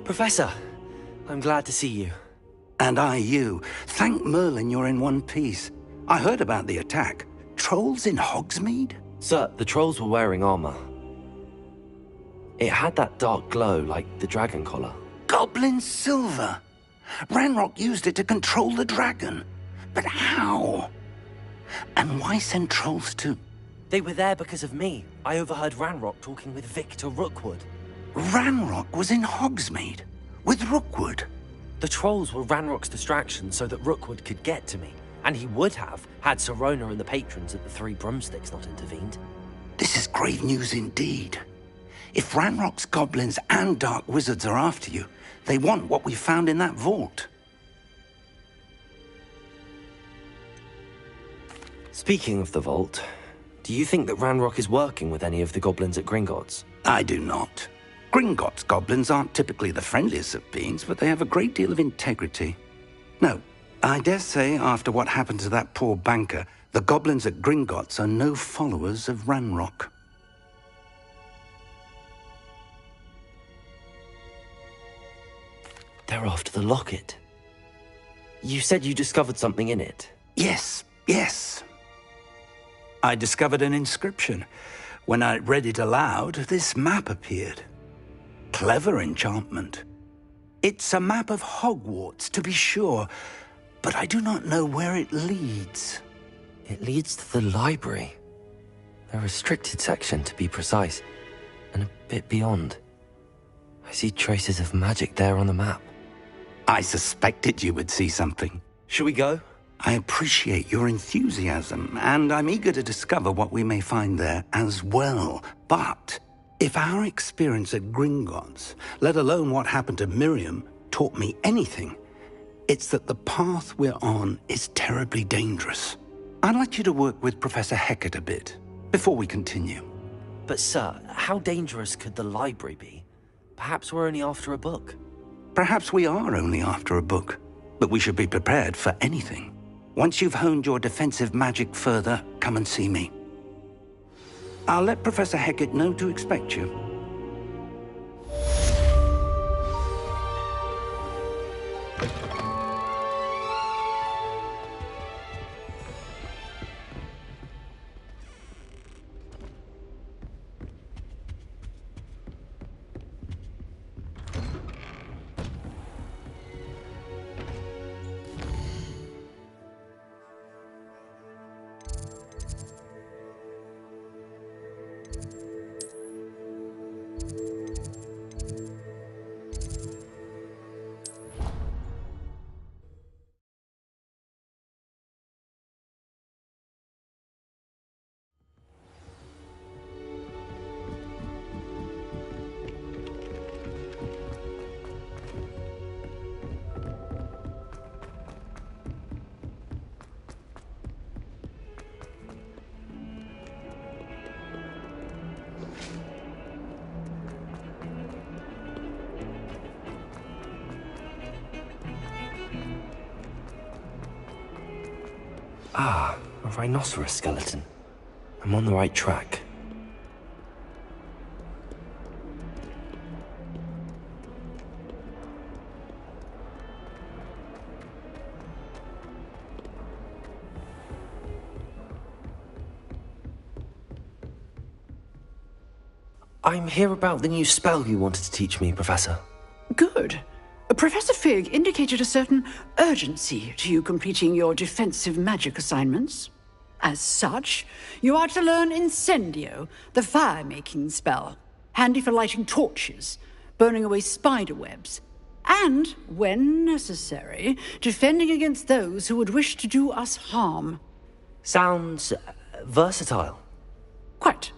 Professor, I'm glad to see you. And I you. Thank Merlin you're in one piece. I heard about the attack. Trolls in Hogsmeade? Sir, the trolls were wearing armor. It had that dark glow like the dragon collar. Goblin silver! Ranrock used it to control the dragon. But how? And why send trolls to... They were there because of me. I overheard Ranrock talking with Victor Rookwood. Ranrock was in Hogsmeade? With Rookwood? The trolls were Ranrock's distraction so that Rookwood could get to me. And he would have, had Sirona and the patrons at the Three Broomsticks not intervened. This is grave news indeed. If Ranrock's goblins and dark wizards are after you, they want what we found in that vault. Speaking of the vault, do you think that Ranrock is working with any of the goblins at Gringotts? I do not. Gringotts goblins aren't typically the friendliest of beings, but they have a great deal of integrity. No, I dare say after what happened to that poor banker, the goblins at Gringotts are no followers of Ranrock. They're after the locket. You said you discovered something in it. Yes. I discovered an inscription. When I read it aloud, this map appeared. Clever enchantment. It's a map of Hogwarts, to be sure, but I do not know where it leads. It leads to the library. The restricted section, to be precise, and a bit beyond. I see traces of magic there on the map. I suspected you would see something. Shall we go? I appreciate your enthusiasm, and I'm eager to discover what we may find there as well. But if our experience at Gringotts, let alone what happened to Miriam, taught me anything, it's that the path we're on is terribly dangerous. I'd like you to work with Professor Hecat a bit before we continue. But sir, how dangerous could the library be? Perhaps we're only after a book. Perhaps we are only after a book, but we should be prepared for anything. Once you've honed your defensive magic further, come and see me. I'll let Professor Hecat know to expect you. Ah, a rhinoceros skeleton. I'm on the right track. I'm here about the new spell you wanted to teach me, Professor. Good. Professor Fig indicated a certain urgency to you completing your defensive magic assignments. As such, you are to learn Incendio, the fire-making spell, handy for lighting torches, burning away spider webs, and, when necessary, defending against those who would wish to do us harm. Sounds versatile. Quite.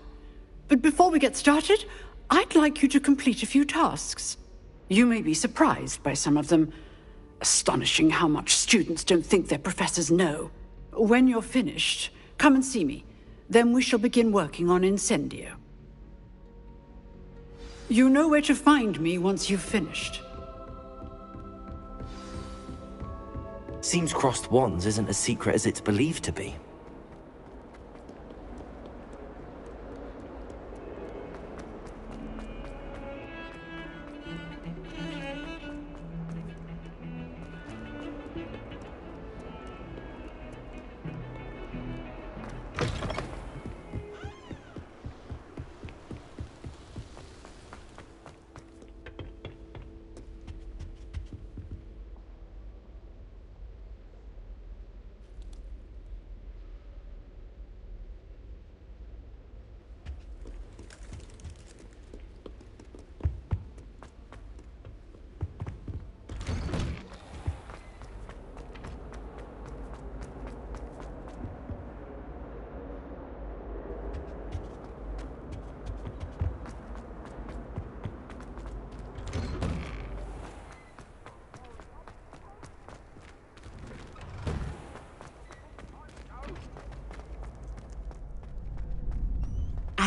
But before we get started, I'd like you to complete a few tasks. You may be surprised by some of them. Astonishing how much students don't think their professors know. When you're finished, come and see me. Then we shall begin working on Incendio. You know where to find me once you've finished. Seems crossed wands isn't as secret as it's believed to be.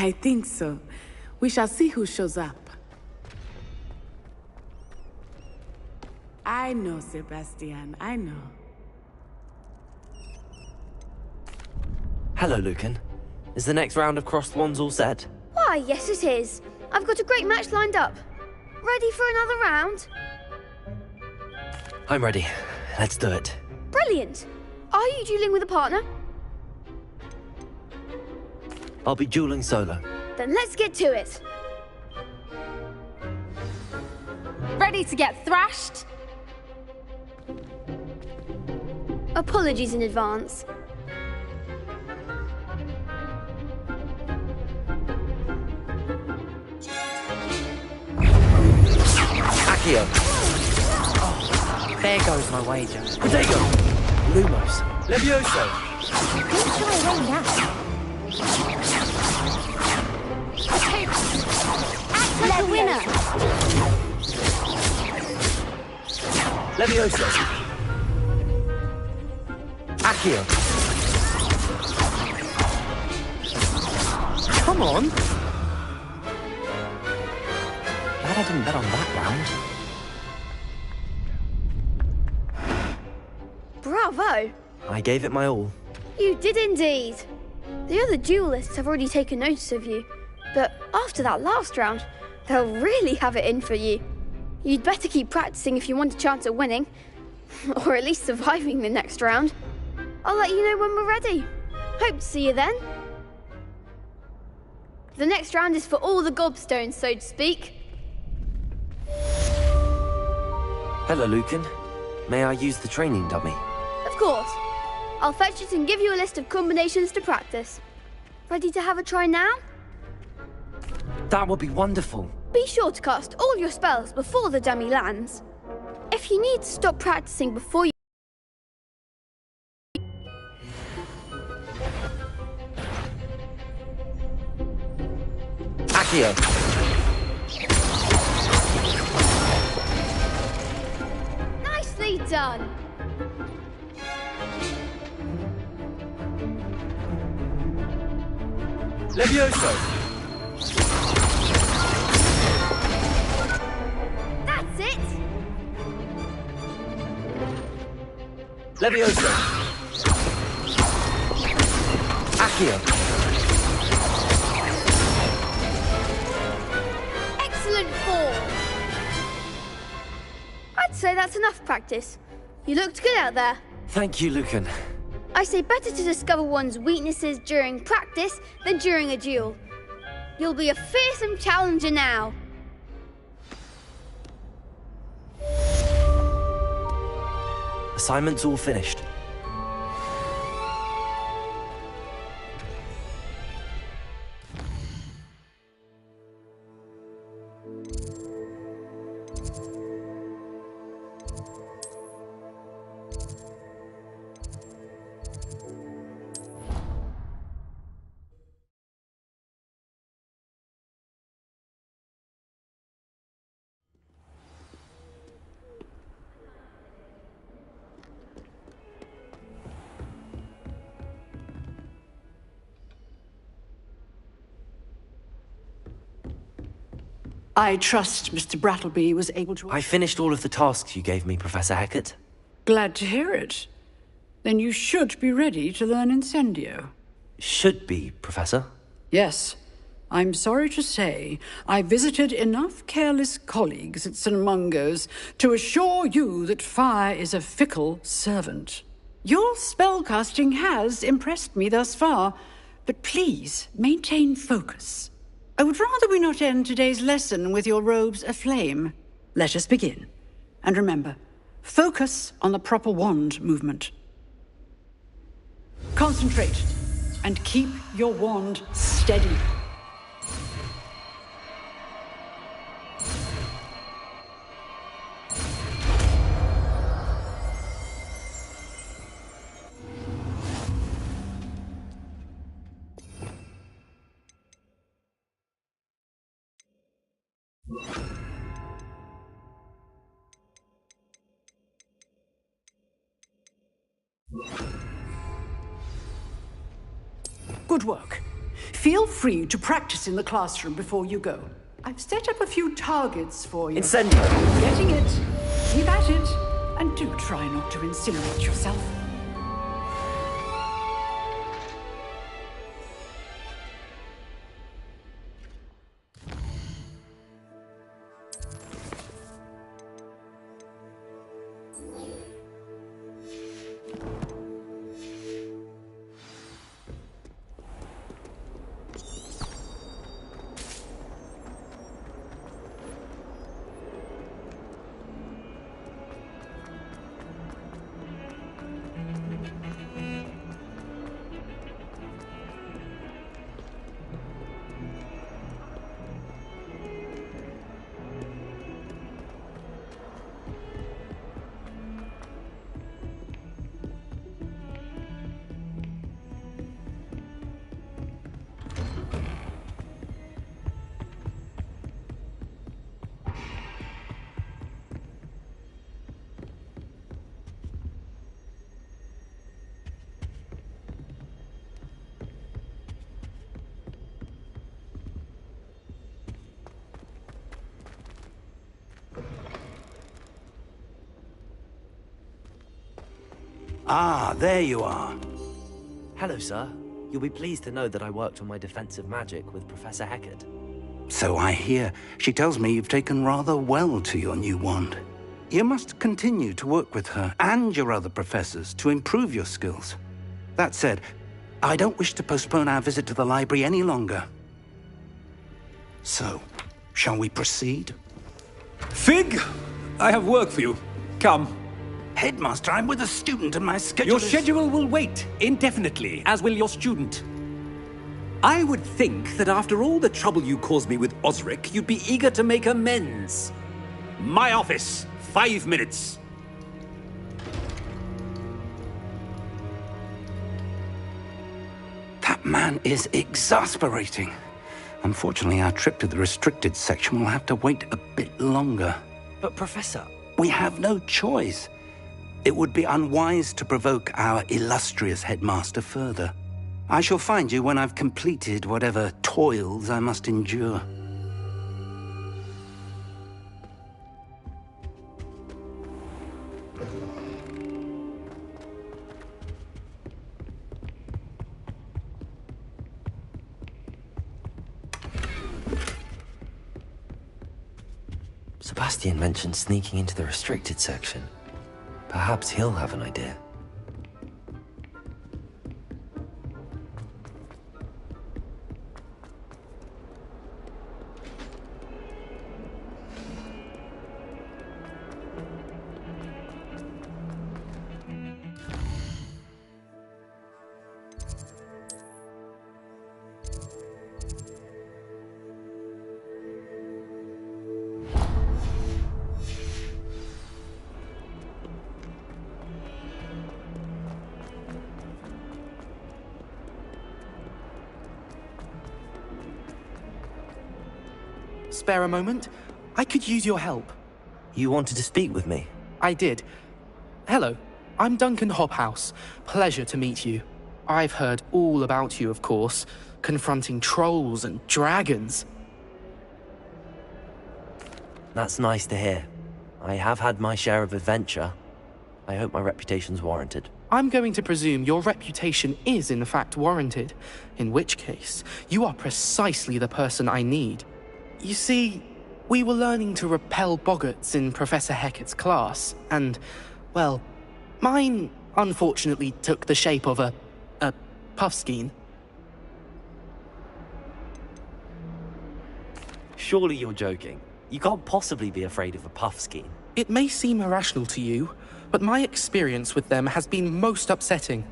I think so. We shall see who shows up. I know, Sebastian, I know. Hello, Lucan. Is the next round of Crossed Wands all set? Why, yes it is. I've got a great match lined up. Ready for another round? I'm ready. Let's do it. Brilliant. Are you dueling with a partner? I'll be dueling solo. Then let's get to it. Ready to get thrashed? Apologies in advance. Accio. Oh, there goes my wager. Protego. Lumos. Levioso. Don't shy away now. Act like a winner. Levioso. Accio. Come on. Glad I didn't bet on that round. Bravo. I gave it my all. You did indeed. The other duelists have already taken notice of you, but after that last round, they'll really have it in for you. You'd better keep practicing if you want a chance at winning, or at least surviving the next round. I'll let you know when we're ready. Hope to see you then. The next round is for all the gobstones, so to speak. Hello, Lucan. May I use the training dummy? Of course. I'll fetch it and give you a list of combinations to practice. Ready to have a try now? That would be wonderful. Be sure to cast all your spells before the dummy lands. If you need to stop practicing before you... Accio. Nicely done. Levioso. That's it. Levioso. Accio. Excellent form. I'd say that's enough practice. You looked good out there. Thank you, Lucan. I say better to discover one's weaknesses during practice than during a duel. You'll be a fearsome challenger now. Assignment's all finished. I trust Mr. Brattleby was able to... I finished all of the tasks you gave me, Professor Hackett. Glad to hear it. Then you should be ready to learn Incendio. Should be, Professor. Yes. I'm sorry to say, I visited enough careless colleagues at St. Mungo's to assure you that fire is a fickle servant. Your spellcasting has impressed me thus far, but please maintain focus. I would rather we not end today's lesson with your robes aflame. Let us begin. And remember, focus on the proper wand movement. Concentrate, and keep your wand steady. Good work. Feel free to practice in the classroom before you go. I've set up a few targets for you. Incendio! Getting it. Keep at it. And do try not to incinerate yourself. Ah, there you are. Hello, sir. You'll be pleased to know that I worked on my defensive magic with Professor Heckard. So I hear. She tells me you've taken rather well to your new wand. You must continue to work with her and your other professors to improve your skills. That said, I don't wish to postpone our visit to the library any longer. So, shall we proceed? Fig! I have work for you. Come. Headmaster, I'm with a student and my schedule Your schedule will wait indefinitely, as will your student. I would think that after all the trouble you caused me with Osric, you'd be eager to make amends. My office, 5 minutes. That man is exasperating. Unfortunately, our trip to the restricted section will have to wait a bit longer. But, Professor... We have no choice. It would be unwise to provoke our illustrious headmaster further. I shall find you when I've completed whatever toils I must endure. Sebastian mentioned sneaking into the restricted section. Perhaps he'll have an idea. Spare a moment? I could use your help. You wanted to speak with me? I did. Hello, I'm Duncan Hobhouse. Pleasure to meet you. I've heard all about you, of course, confronting trolls and dragons. That's nice to hear. I have had my share of adventure. I hope my reputation's warranted. I'm going to presume your reputation is in fact warranted, in which case, you are precisely the person I need. You see, we were learning to repel boggarts in Professor Hecat's class, and, well, mine unfortunately took the shape of a puffskein. Surely you're joking. You can't possibly be afraid of a puffskein. It may seem irrational to you, but my experience with them has been most upsetting.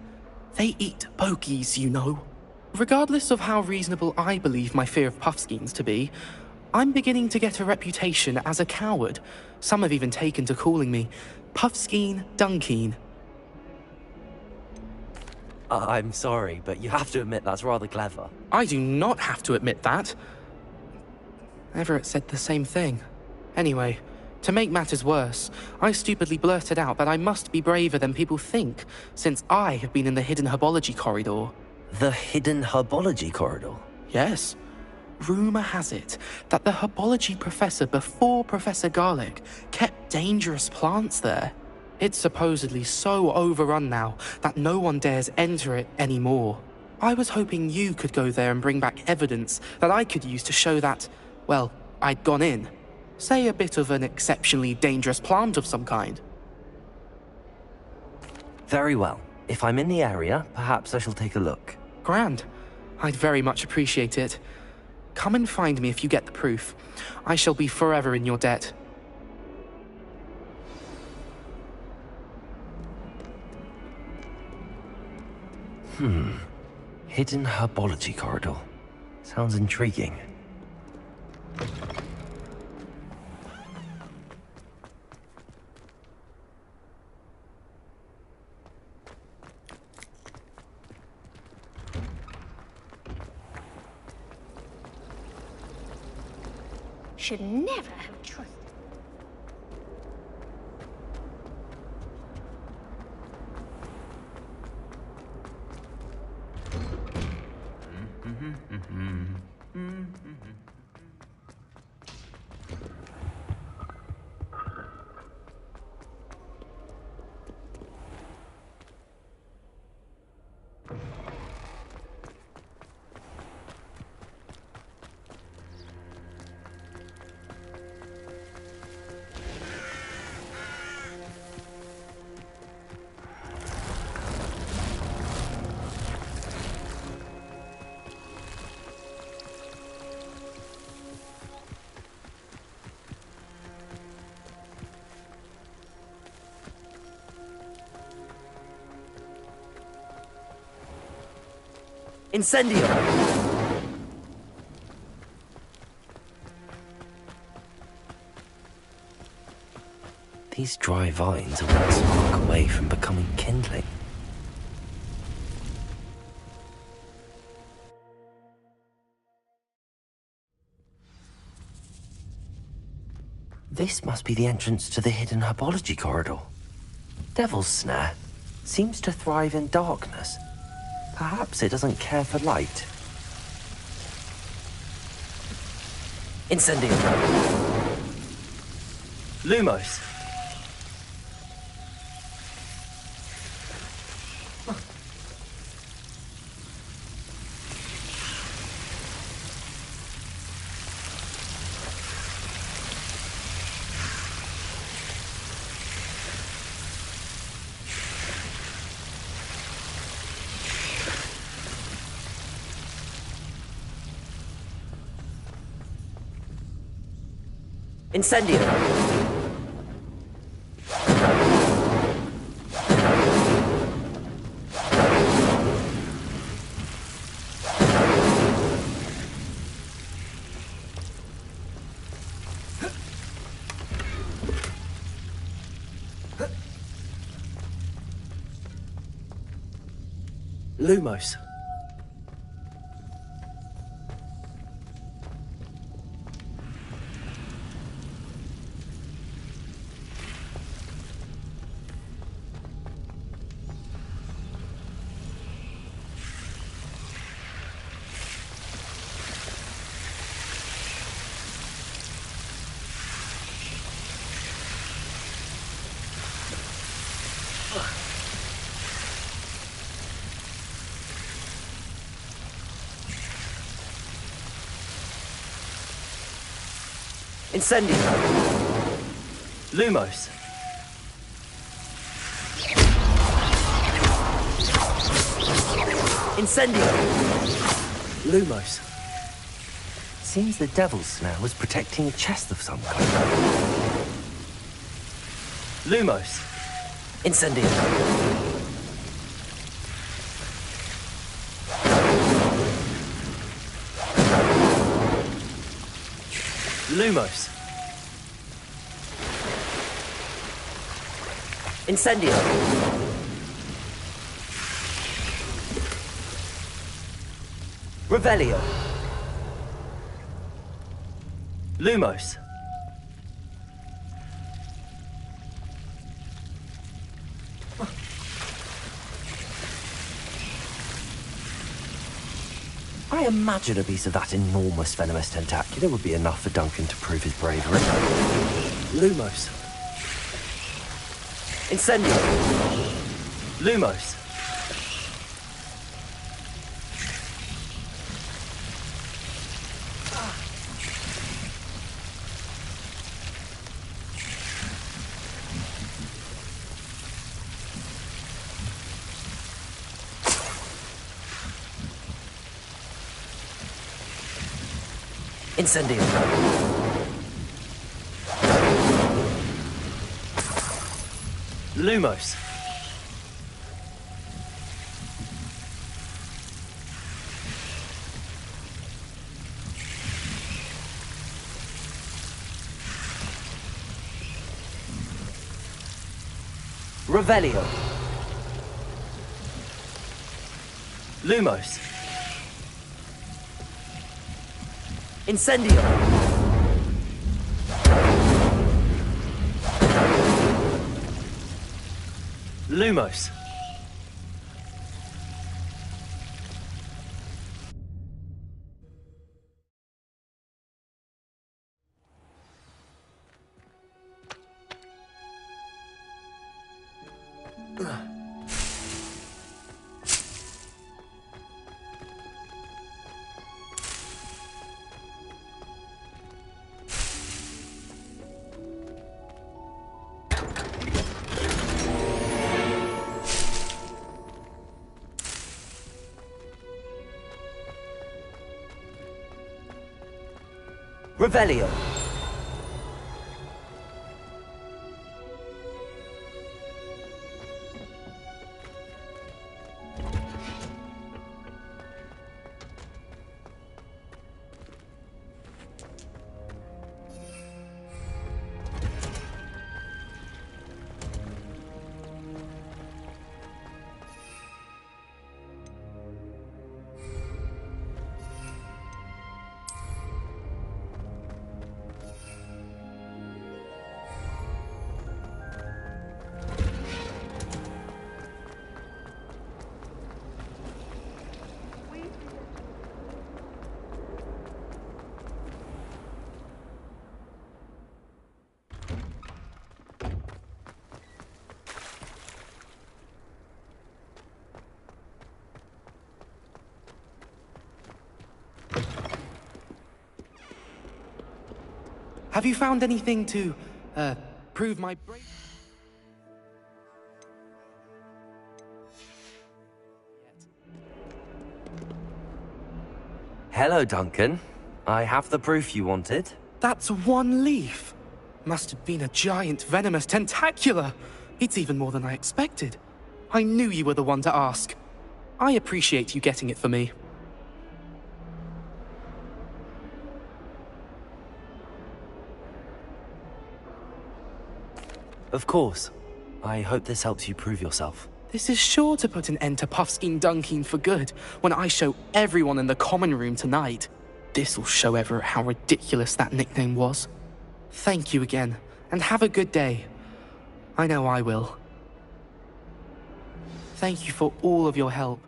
They eat bogies, you know. Regardless of how reasonable I believe my fear of puffskeins to be, I'm beginning to get a reputation as a coward. Some have even taken to calling me Puffskein Dunkeen. I'm sorry, but you have to admit that's rather clever. I do not have to admit that. Everett said the same thing. Anyway, to make matters worse, I stupidly blurted out that I must be braver than people think, since I have been in the hidden herbology corridor. The hidden herbology corridor? Yes. Rumour has it that the herbology professor before Professor Garlic kept dangerous plants there. It's supposedly so overrun now that no one dares enter it anymore. I was hoping you could go there and bring back evidence that I could use to show that, well, I'd gone in. Say a bit of an exceptionally dangerous plant of some kind. Very well. If I'm in the area, perhaps I shall take a look. Grand. I'd very much appreciate it. Come and find me if you get the proof. I shall be forever in your debt. Hidden herbology corridor. Sounds intriguing. Should never have trusted. Incendio! These dry vines are one spark away from becoming kindling. This must be the entrance to the hidden herbology corridor. Devil's Snare seems to thrive in darkness. Perhaps it doesn't care for light. Incendio. Lumos. Incendio! Lumos. Incendio. Lumos. Incendio. Lumos. Seems the devil's snare was protecting a chest of some kind. Lumos. Incendio. Lumos. Incendio. Revelio. Lumos. I imagine a piece of that enormous venomous tentacula would be enough for Duncan to prove his bravery. Lumos. Incendio. Lumos. Incendio. Lumos. Revelio. Lumos. Incendio. Lumos. Revelio. Have you found anything to, prove my bravery? Hello, Duncan. I have the proof you wanted. That's one leaf. Must have been a giant venomous tentacula. It's even more than I expected. I knew you were the one to ask. I appreciate you getting it for me. Of course. I hope this helps you prove yourself. This is sure to put an end to Puffskein Dunkeen for good when I show everyone in the common room tonight. This'll show Everett how ridiculous that nickname was. Thank you again, and have a good day. I know I will. Thank you for all of your help.